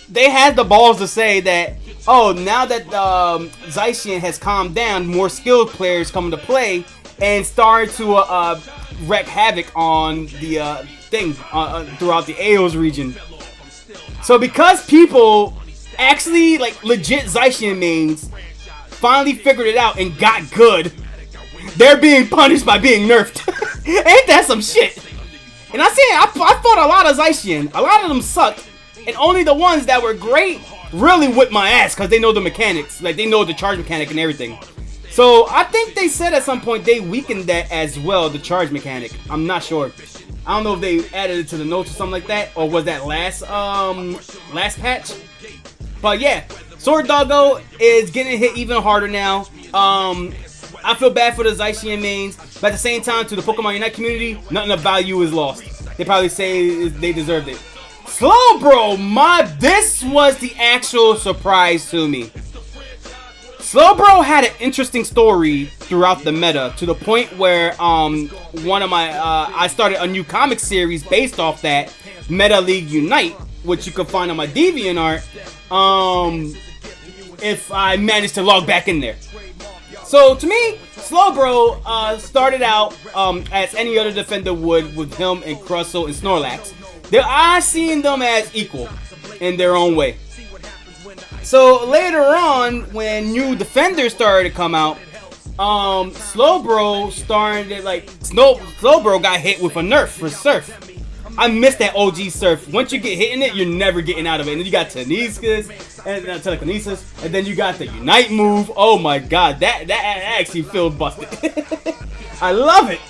they had the balls to say that, oh, now that Zacian has calmed down, more skilled players come into play and start to wreak havoc on the throughout the Aos region. So because people actually, like, legit Zacian mains finally figured it out and got good, they're being punished by being nerfed. Ain't that some shit? And I fought a lot of Zacian. A lot of them sucked. And only the ones that were great really whipped my ass because they know the mechanics. Like, they know the charge mechanic and everything. So I think they said at some point they weakened that as well, the charge mechanic. I'm not sure. I don't know if they added it to the notes or something like that, or was that last patch? But yeah, Sword Doggo is getting hit even harder now. I feel bad for the Zacian mains, But at the same time, to the Pokemon Unite community, nothing of value is lost. They probably say they deserved it. Slowbro, this was the actual surprise to me. Slowbro had an interesting story throughout the meta, to the point where I started a new comic series based off that, Meta League Unite, which you can find on my DeviantArt, if I manage to log back in there. So to me, Slowbro started out as any other defender would, with him and Crustle and Snorlax. I seen them as equal in their own way. So later on, when new defenders started to come out, Slowbro started Slowbro got hit with a nerf for Surf. I missed that OG Surf. Once you get hit in it, you're never getting out of it. And then you got Telekinesis, and then you got the Unite move. Oh my god, that actually feels busted. I love it.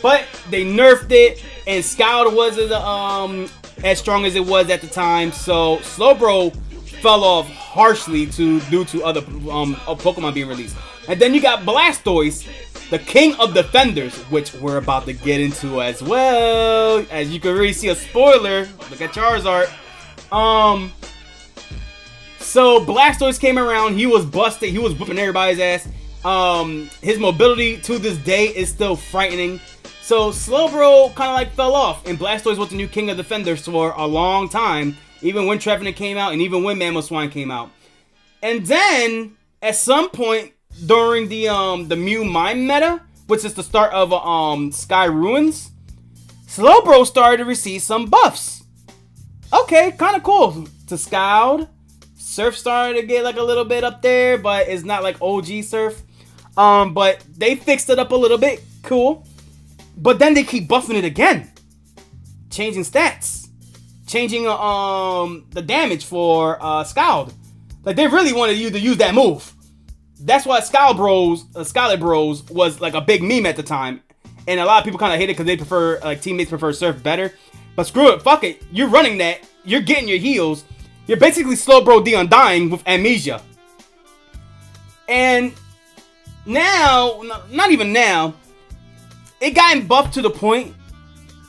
But they nerfed it, and Scald wasn't as strong as it was at the time. So Slowbro fell off harshly due to other Pokemon being released. And then you got Blastoise, the king of defenders, which we're about to get into as well. As you can really see a spoiler, look at Charizard. So Blastoise came around, he was busted, he was whipping everybody's ass. His mobility to this day is still frightening. So Slowbro kind of fell off, and Blastoise was the new king of defenders for a long time, even when Trevenant came out and even when Mamoswine came out. And then at some point during the Mew Mime meta, which is the start of Sky Ruins, Slowbro started to receive some buffs. Okay, kind of cool. To Scald, Surf started to get a little bit up there, but it's not like OG Surf. But they fixed it up a little bit. Cool. But then they keep buffing it again, changing stats, changing the damage for Scald. They really wanted you to use that move. That's why Scarlet Bros was a big meme at the time, and a lot of people kind of hate it because they prefer teammates prefer Surf better. But screw it, fuck it. You're running that. You're getting your heals. You're basically Slowbro the Undying with Amnesia. And now, not even now, it got buffed to the point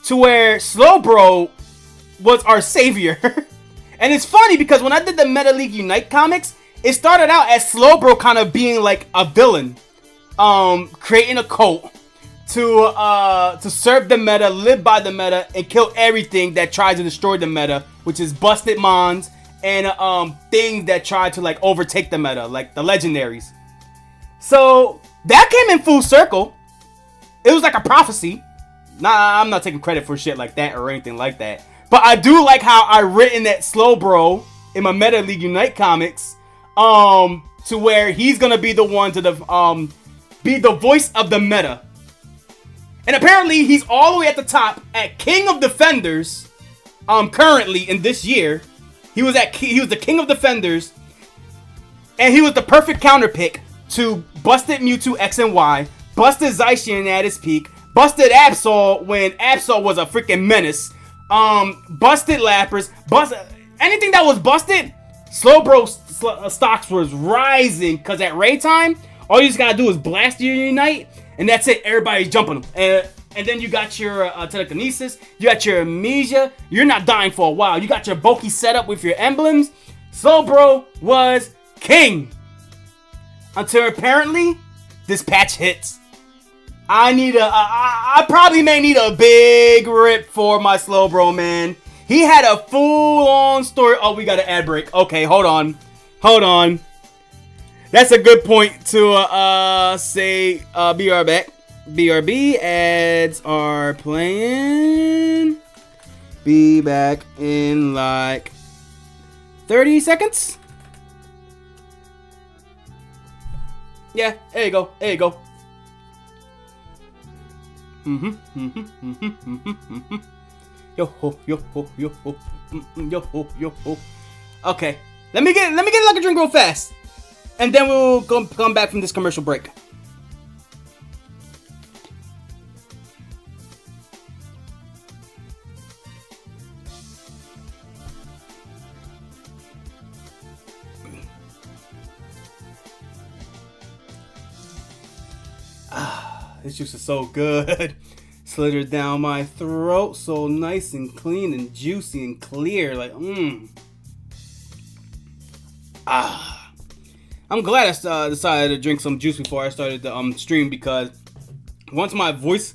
to where Slowbro was our savior. And it's funny because when I did the Meta League Unite comics, it started out as Slowbro kind of being like a villain, creating a cult to serve the meta, live by the meta, and kill everything that tries to destroy the meta, which is busted mons and things that try to overtake the meta, like the Legendaries. So that came in full circle. It was like a prophecy. Nah, I'm not taking credit for shit like that or anything like that. But I do like how I written that Slowbro in my Meta League Unite comics, to where he's gonna be the one to be the voice of the meta. And apparently he's all the way at the top at King of Defenders. Currently in this year, he was the King of Defenders, and he was the perfect counter pick to busted Mewtwo X and Y, busted Zacian at his peak, busted Absol when Absol was a freaking menace, busted Lapras, anything that was busted. Slowbro stocks was rising because at raid time, all you just gotta do is blast your Unite, and that's it. Everybody's jumping them. And then you got your Telekinesis, you got your Amnesia. You're not dying for a while. You got your Bulky set up with your emblems. Slowbro was king. Until apparently, this patch hits. I probably may need a big rip for my Slowbro, man. He had a full-on story. Oh, we got an ad break. Okay, hold on. That's a good point to say be right back. BRB ads are playing. Be back in 30 seconds. Yeah, there you go. Yo ho. Okay, let me get a drink real fast, and then we'll come back from this commercial break. This juice is so good. Slithered down my throat, so nice and clean and juicy and clear. Like, I'm glad I decided to drink some juice before I started the stream, because once my voice,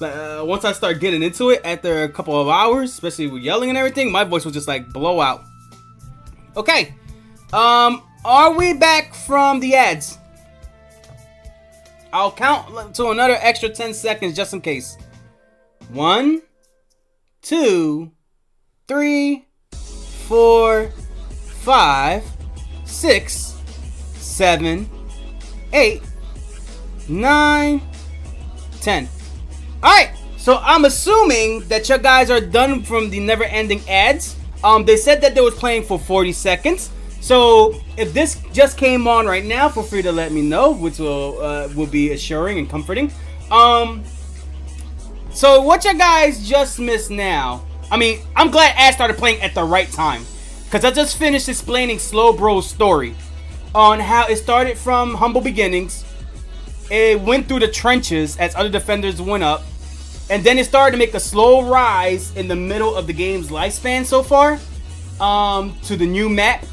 once I start getting into it after a couple of hours, especially with yelling and everything, my voice will just like blow out. Okay, are we back from the ads? I'll count to another extra 10 seconds just in case. 1, 2, 3, 4, 5, 6, 7, 8, 9, 10. Alright, so I'm assuming that you guys are done from the never-ending ads. They said that they was playing for 40 seconds. So if this just came on right now, feel free to let me know, which will be assuring and comforting. So what you guys just missed now, I mean, I'm glad ads started playing at the right time, because I just finished explaining Slowbro's story on how it started from humble beginnings. It went through the trenches as other defenders went up, and then it started to make a slow rise in the middle of the game's lifespan so far, to the new map,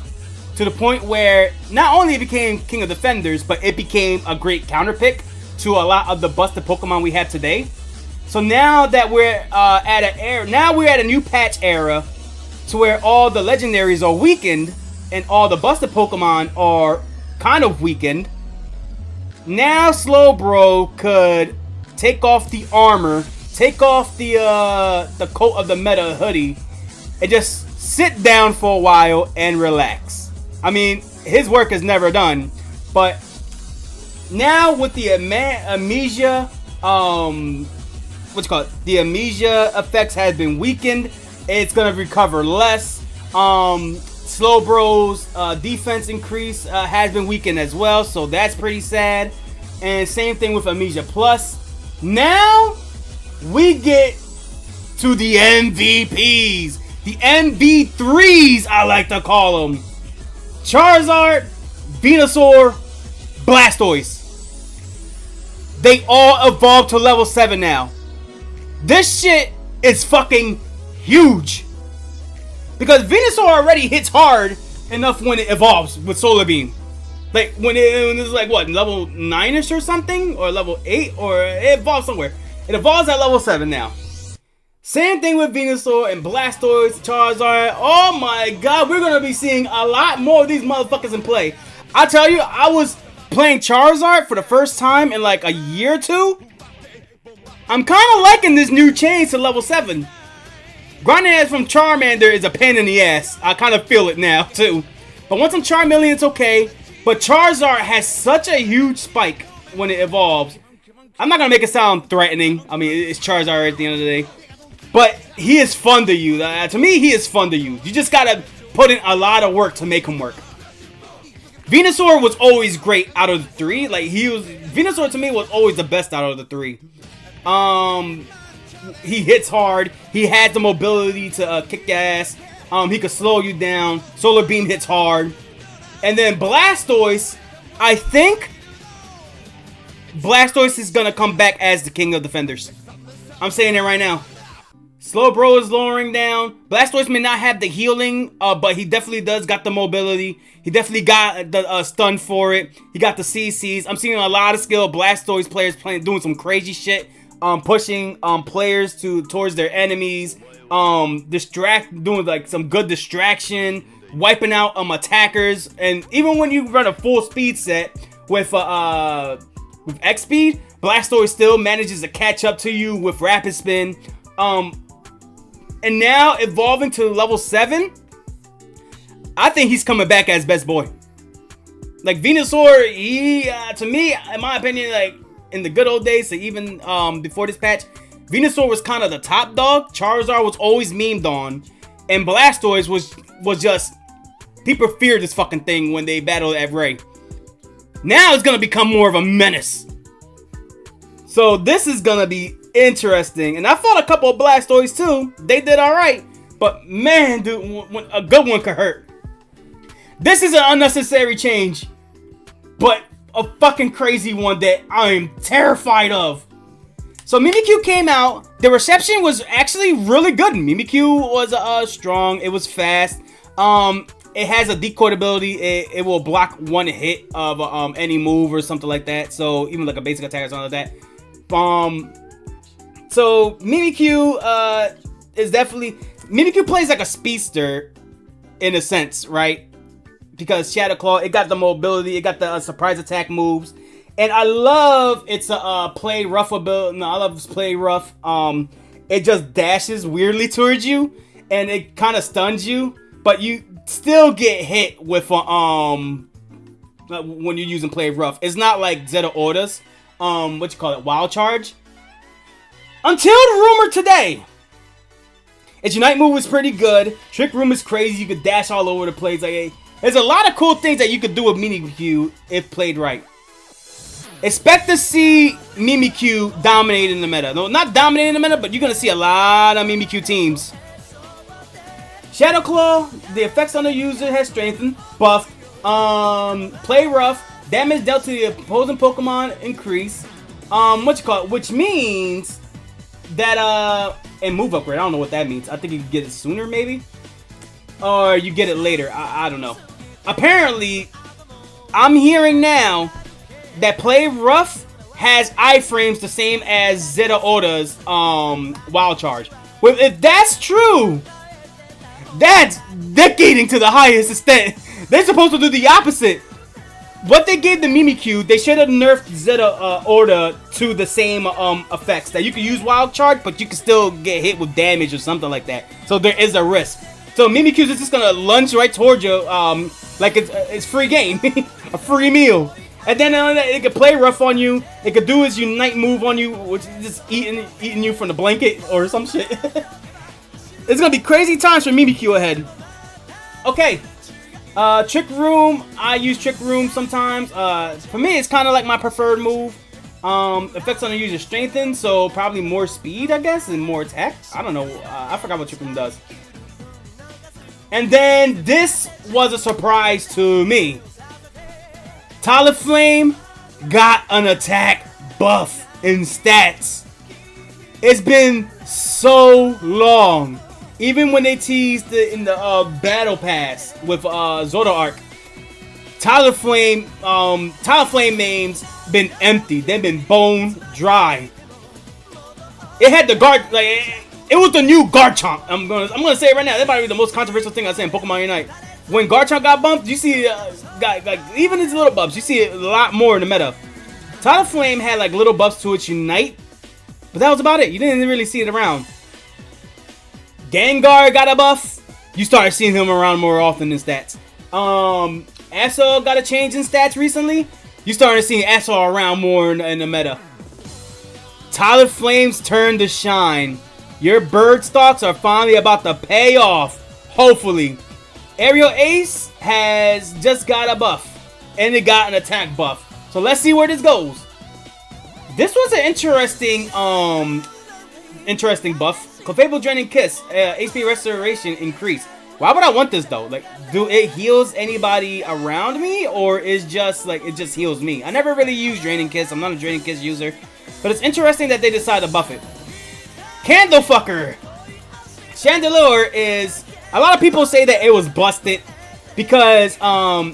to the point where not only it became King of Defenders, but it became a great counter pick to a lot of the busted Pokemon we have today. So now that we're at a new patch era, to where all the legendaries are weakened and all the busted Pokemon are kind of weakened. Now Slowbro could take off the armor, take off the coat of the meta hoodie, and just sit down for a while and relax. I mean, his work is never done, but now with the amnesia, the amnesia effects has been weakened. It's gonna recover less. Slowbro's defense increase has been weakened as well, so that's pretty sad. And same thing with Amnesia Plus. Now we get to the MVPs, the MV3s, I like to call them. Charizard, Venusaur, Blastoise. They all evolved to level 7 now. This shit is fucking huge, because Venusaur already hits hard enough when it evolves with Solar Beam. Like when it's like what, level 9ish or something, or level 8, or it evolves somewhere. It evolves at level 7 now. Same thing with Venusaur and Blastoise, Charizard. Oh my god, we're gonna be seeing a lot more of these motherfuckers in play. I tell you, I was playing Charizard for the first time in like a year or two. I'm kind of liking this new change to level 7. Grinding ass from Charmander is a pain in the ass. I kind of feel it now too. But once I'm Charmeleon, it's okay. But Charizard has such a huge spike when it evolves. I'm not gonna make it sound threatening. I mean, it's Charizard at the end of the day. But he is fun to use. To me, he is fun to use. You just gotta put in a lot of work to make him work. Venusaur was always great out of the 3. Like Venusaur to me was always the best out of the 3. He hits hard. He had the mobility to kick ass. He could slow you down. Solar Beam hits hard. And then Blastoise, I think Blastoise is gonna come back as the King of Defenders. I'm saying it right now. Slowbro is lowering down. Blastoise may not have the healing, but he definitely got the mobility. He definitely got the stun for it. He got the CCs. I'm seeing a lot of skilled Blastoise players doing some crazy shit, pushing players towards their enemies, doing like some good distraction, wiping out attackers. And even when you run a full speed set with X speed, Blastoise still manages to catch up to you with rapid spin. And now evolving to level 7, I think he's coming back as best boy. Like Venusaur, he to me, in my opinion, like in the good old days, so even before this patch, Venusaur was kind of the top dog. Charizard was always memed on, and Blastoise was just, people feared this fucking thing when they battled at Ray. Now it's gonna become more of a menace. So this is gonna be interesting. And I fought a couple of Blastoise too. They did alright. But man, dude, a good one could hurt. This is an unnecessary change, but a fucking crazy one that I am terrified of. So Mimikyu came out. The reception was actually really good. Mimikyu was strong. It was fast. It has a decoy ability. It will block one hit of any move or something like that. So even like a basic attack or something like that. So Mimikyu is definitely Mimikyu plays like a speedster in a sense, right? Because Shadow Claw, it got the mobility, it got the surprise attack moves, and I love its play rough ability. No, I love its play rough. It just dashes weirdly towards you, and it kind of stuns you, but you still get hit with when you're using play rough. It's not like Zeta Orta's wild charge. Until the rumor today, its Unite move is pretty good. Trick Room is crazy. You could dash all over the place. Like, there's a lot of cool things that you could do with Mimikyu if played right. Expect to see Mimikyu dominate in the meta. No, not dominating the meta, but you're gonna see a lot of Mimikyu teams. Shadow Claw, the effects on the user has strengthened, buffed, play rough, damage dealt to the opposing Pokemon increase, which means that, and move upgrade, I don't know what that means. I think you can get it sooner, maybe? Or you get it later, I don't know. Apparently, I'm hearing now that play rough has iframes the same as Zeta Orta's, wild charge. Well, if that's true, that's decading to the highest extent. They're supposed to do the opposite. What they gave the Mimikyu, they should have nerfed Zeta Orta to the same effects. That you can use Wild Charge, but you can still get hit with damage or something like that. So there is a risk. So Mimikyu is just gonna lunge right towards you, like it's free game, a free meal. And then it could play rough on you. It could do its Unite move on you, which is just eating you from the blanket or some shit. It's gonna be crazy times for Mimikyu ahead. Okay. Trick Room, I use Trick Room sometimes. For me, it's kind of like my preferred move. Effects on the user strengthen, so probably more speed, I guess, and more attack. I don't know. I forgot what Trick Room does. And then this was a surprise to me. Talonflame got an attack buff in stats. It's been so long. Even when they teased it in the battle pass with Zoroark, Talonflame names been empty. They've been bone dry. It had the guard, like it was the new Garchomp. I'm gonna say it right now. That might be the most controversial thing I say in Pokemon Unite. When Garchomp got bumped, you see, even his little buffs, you see it a lot more in the meta. Talonflame had like little buffs to its Unite, but that was about it. You didn't really see it around. Gengar got a buff. You started seeing him around more often in stats. Assault got a change in stats recently. You started seeing Assault around more in the meta. Talonflame's turn to shine. Your bird stalks are finally about to pay off. Hopefully. Aerial Ace has just got a buff. And it got an attack buff. So let's see where this goes. This was an interesting buff. Clefable Draining Kiss, HP Restoration increase. Why would I want this though? Like, do it heals anybody around me, or is just like it just heals me? I never really used Draining Kiss. I'm not a Draining Kiss user, but it's interesting that they decided to buff it. Candlefucker. Chandelure is a lot of people say that it was busted because I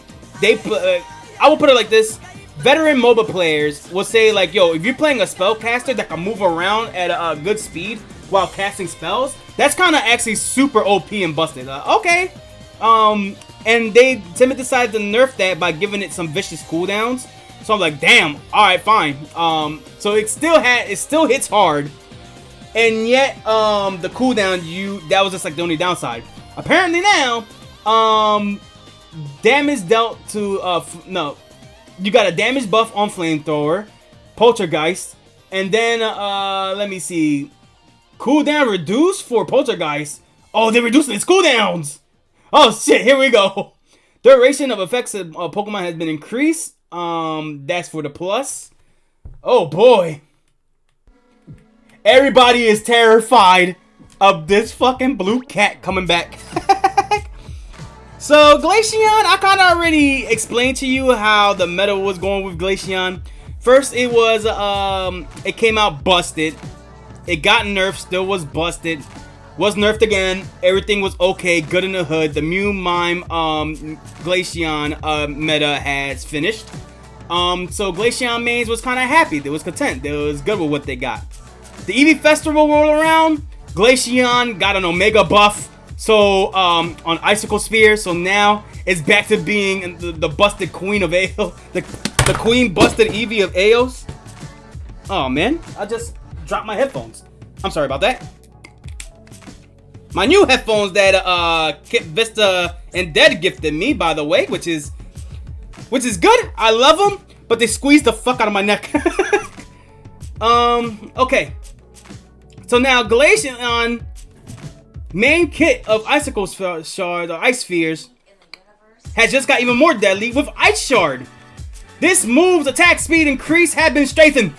will put it like this. Veteran MOBA players will say like, yo, if you're playing a spellcaster that can move around at a good speed while casting spells, that's kind of actually super OP and busted. Okay. And Timid decided to nerf that by giving it some vicious cooldowns. So I'm like, damn, alright, fine. So it still hits hard. And yet, the cooldown, that was just like the only downside. Apparently now, damage dealt to, you got a damage buff on Flamethrower, Poltergeist, and then, let me see, cooldown reduced for Poltergeist. Oh, they're reducing its cooldowns! Oh shit, here we go. Duration of effects of Pokemon has been increased. That's for the plus. Oh boy. Everybody is terrified of this fucking blue cat coming back. So, Glaceon, I kind of already explained to you how the meta was going with Glaceon. First, it was it came out busted. It got nerfed, still was busted. Was nerfed again. Everything was okay, good in the hood. The Mew Mime Glaceon meta has finished. So Glaceon mains was kind of happy. They was content. They was good with what they got. The Eevee Festival rolled around. Glaceon got an Omega buff. So on Icicle Sphere. So now it's back to being the busted Queen of Eos. The Queen busted Eevee of Eos. Oh man, I just dropped my headphones. I'm sorry about that. My new headphones that Kip Vista and Dead gifted me, by the way, which is good. I love them, but they squeeze the fuck out of my neck. Okay. So now Glaceon main kit of Icicle Shard or Ice Spheres has just got even more deadly with Ice Shard. This move's attack speed increase have been strengthened.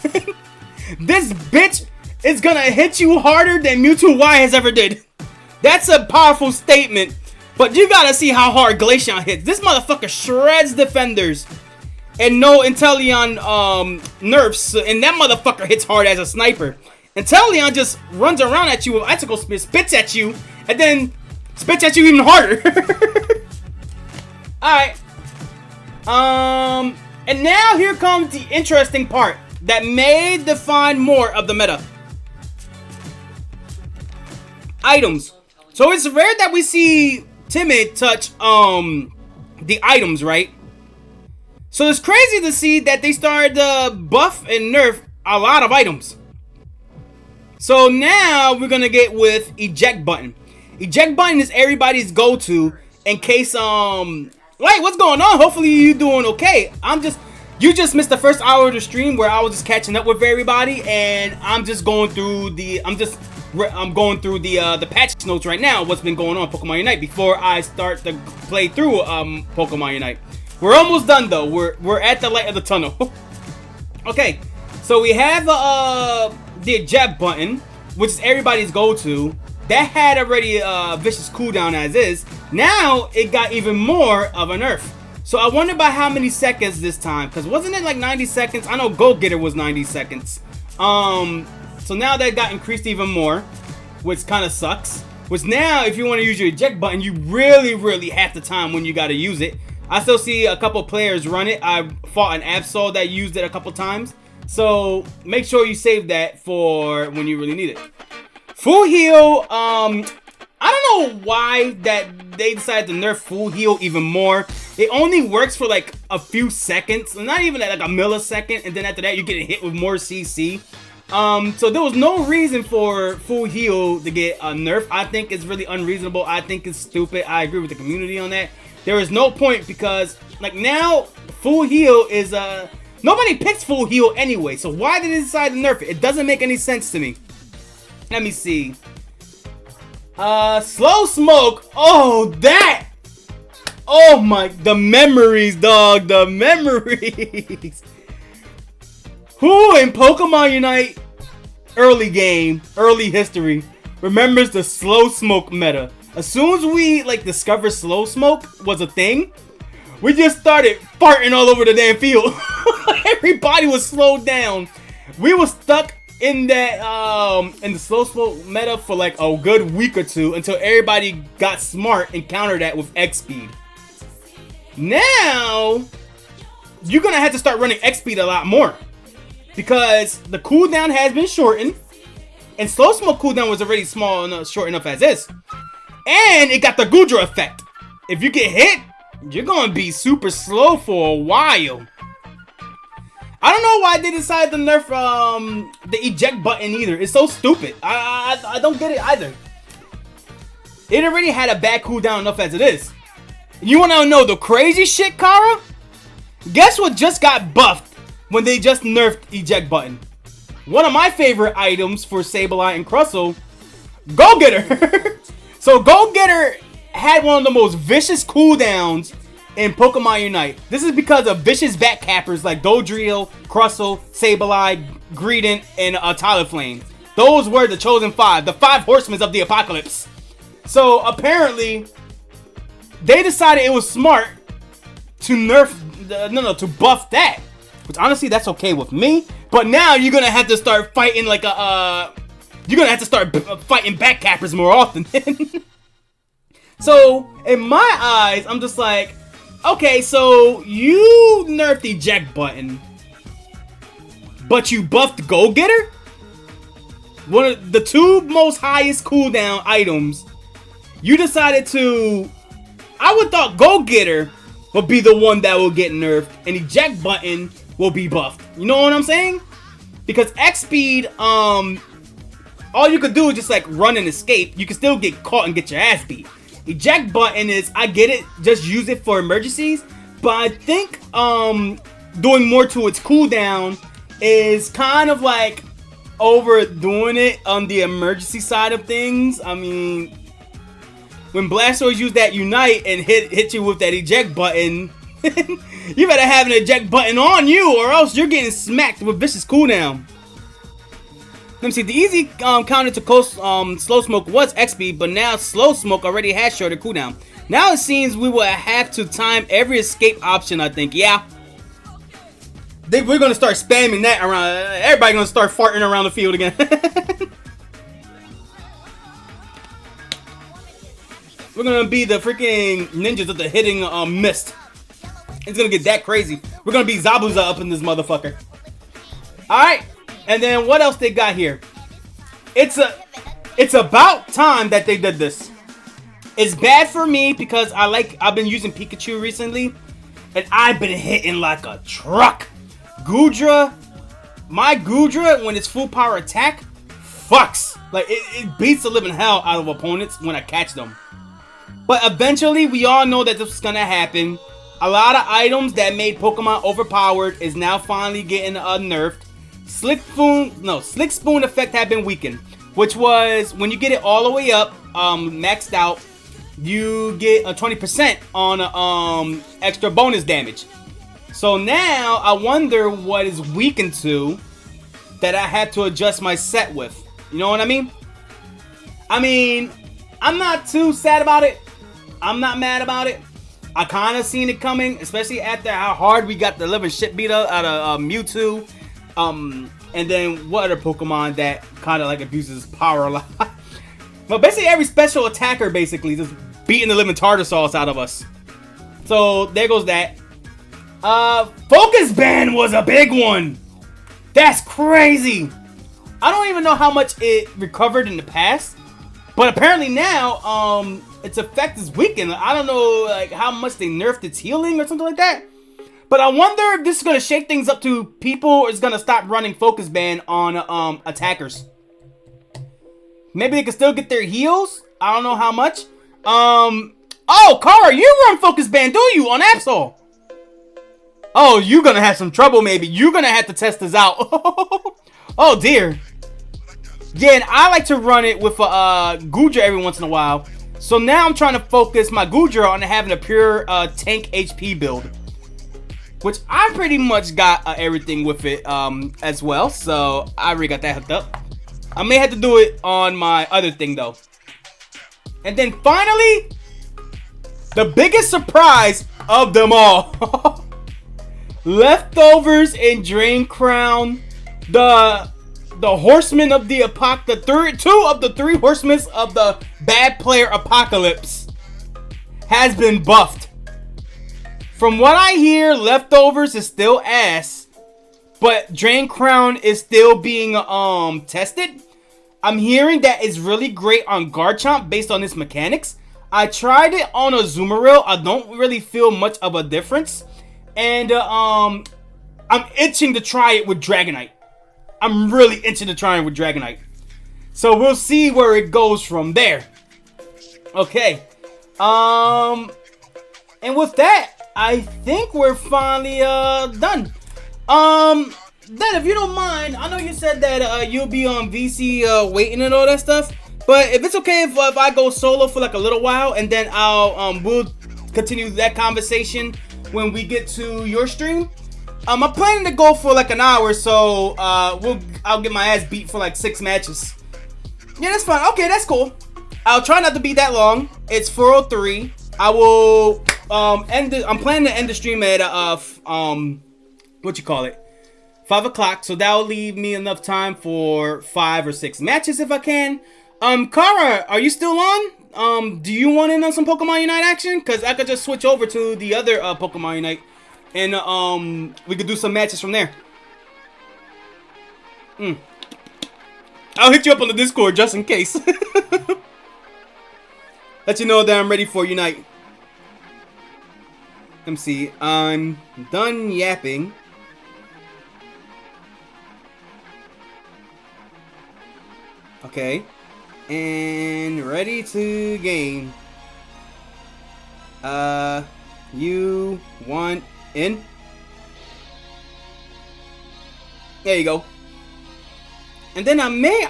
This bitch is gonna hit you harder than Mewtwo Y has ever did. That's a powerful statement, but you gotta see how hard Glaceon hits. This motherfucker shreds defenders, and no Inteleon nerfs, and that motherfucker hits hard as a sniper. Inteleon just runs around at you with Icicle Spit, spits at you, and then spits at you even harder. Alright. And now here comes the interesting part that may define more of the meta. Items. So it's rare that we see Timid touch the items, right? So it's crazy to see that they started to buff and nerf a lot of items. So now we're gonna get with eject button. Eject button is everybody's go-to in case like, what's going on? Hopefully you doing okay. You just missed the first hour of the stream where I was just catching up with everybody, and I'm just going through the the patch notes right now. What's been going on Pokemon Unite before I start to play through Pokemon Unite. We're almost done though. We're at the light of the tunnel. Okay, so we have the eject button, which is everybody's go-to. That had already a vicious cooldown as is. Now it got even more of a nerf. So I wonder by how many seconds this time, because wasn't it like 90 seconds? I know Go Getter was 90 seconds. So now that got increased even more, which kind of sucks. Which now, if you want to use your eject button, you really have the time when you got to use it. I still see a couple players run it. I fought an Absol that used it a couple times. So make sure you save that for when you really need it. Full heal, I don't know why that they decided to nerf full heal even more. It only works for like a few seconds, not even like a millisecond, and then after that you get hit with more CC. So there was no reason for full heal to get a nerf. I think it's really unreasonable. I think it's stupid. I agree with the community on that. There is no point because like now full heal is nobody picks full heal anyway. So why did they decide to nerf it? It doesn't make any sense to me. Let me see. Slow Smoke. Oh, that. Oh my, the memories, dog. The memories. Who in Pokemon Unite early game, early history remembers the Slow Smoke meta? As soon as we like discovered Slow Smoke was a thing, we just started farting all over the damn field. Everybody was slowed down. We were stuck in that in the Slow Smoke meta for like a good week or two until everybody got smart and countered that with X speed. Now you're gonna have to start running X speed a lot more because the cooldown has been shortened, and Slow Smoke cooldown was already small enough, short enough as is, and it got the Goodra effect. If you get hit, you're gonna be super slow for a while. I don't know why they decided to nerf the eject button either. It's so stupid. I don't get it either. It already had a bad cooldown enough as it is. You want to know the crazy shit, Kara? Guess what just got buffed when they just nerfed eject button? One of my favorite items for Sableye and Crustle, Go Getter. So Go Getter had one of the most vicious cooldowns in Pokemon Unite. This is because of vicious backcappers like Dodrio, Crustle, Sableye, Greedent, and Talonflame. Those were the chosen five, the five horsemen of the apocalypse. So apparently, they decided it was smart to nerf, to buff that. which honestly that's okay with me. But now you're gonna have to start fighting like you're gonna have to start fighting back cappers more often. So in my eyes, I'm just like, okay, so you nerfed the eject button, but you buffed Go Getter, one of the two most highest cooldown items. You decided to. I would thought Go Getter will be the one that will get nerfed, and eject button will be buffed. You know what I'm saying? Because X speed, all you could do is just like run and escape. You can still get caught and get your ass beat. Eject button is, I get it, just use it for emergencies, but I think doing more to its cooldown is kind of like overdoing it on the emergency side of things. I mean, when Blastoise use that Unite and hit you with that eject button, you better have an eject button on you, or else you're getting smacked with vicious cooldown. Let me see. The easy counter to Slow Smoke was X speed, but now Slow Smoke already has shorter cooldown. Now it seems we will have to time every escape option, I think. Yeah. We're going to start spamming that around. Everybody going to start farting around the field again. We're going to be the freaking ninjas of the hitting mist. It's going to get that crazy. We're going to be Zabuza up in this motherfucker. Alright. And then what else they got here? It's about time that they did this. It's bad for me because I've been using Pikachu recently, and I've been hitting like a truck. My Goodra, when it's full power attack, fucks. Like it beats the living hell out of opponents when I catch them. But eventually, we all know that this is gonna happen. A lot of items that made Pokemon overpowered is now finally getting nerfed. Slick Spoon effect had been weakened, which was when you get it all the way up, maxed out, you get a 20% on extra bonus damage. So now I wonder what is weakened to that I had to adjust my set with. You know what I mean? I'm not too sad about it. I'm not mad about it. I kind of seen it coming, especially after how hard we got the living shit beat up out of Mewtwo. And then what other Pokemon that kind of like abuses power a lot. But basically every special attacker basically just beating the living tartar sauce out of us. So there goes that. Focus Band was a big one. That's crazy. I don't even know how much it recovered in the past, but apparently now its effect is weakened. I don't know like how much they nerfed its healing or something like that. But I wonder if this is going to shake things up to people, or it's going to stop running Focus Band on attackers. Maybe they can still get their heals. I don't know how much. Oh, Kara, you run Focus Band, do you, on Absol? Oh, you're going to have some trouble, maybe. You're going to have to test this out. Oh, dear. Yeah, and I like to run it with a Goodra every once in a while. So now I'm trying to focus my Goodra on having a pure tank HP build, which I pretty much got everything with it as well. So I already got that hooked up. I may have to do it on my other thing though. And then finally, the biggest surprise of them all. Leftovers in Drain Crown. The horsemen of the two of the three horsemen of the bad player apocalypse has been buffed. From what I hear, Leftovers is still ass, but Drain Crown is still being tested. I'm hearing that it's really great on Garchomp based on its mechanics. I tried it on a Azumarill. I don't really feel much of a difference, and I'm itching to try it with Dragonite. I'm really itching to try it with Dragonite. So we'll see where it goes from there. Okay. And with that, I think we're finally done. Then if you don't mind, I know you said that you'll be on VC waiting and all that stuff. But if it's okay if I go solo for like a little while, and then we'll continue that conversation when we get to your stream. I'm planning to go for like an hour, so I'll get my ass beat for like 6 matches. Yeah, that's fine. Okay, that's cool. I'll try not to be that long. It's 4:03. I will I'm planning to end the stream at what you call it, 5 o'clock. So that'll leave me enough time for 5 or 6 matches if I can. Kara, are you still on? Do you want in on some Pokemon Unite action? Cause I could just switch over to the other Pokemon Unite, and we could do some matches from there. I'll hit you up on the Discord just in case. Let you know that I'm ready for Unite. Let me see. I'm done yapping. Okay. And ready to game. You want in? There you go. And then I may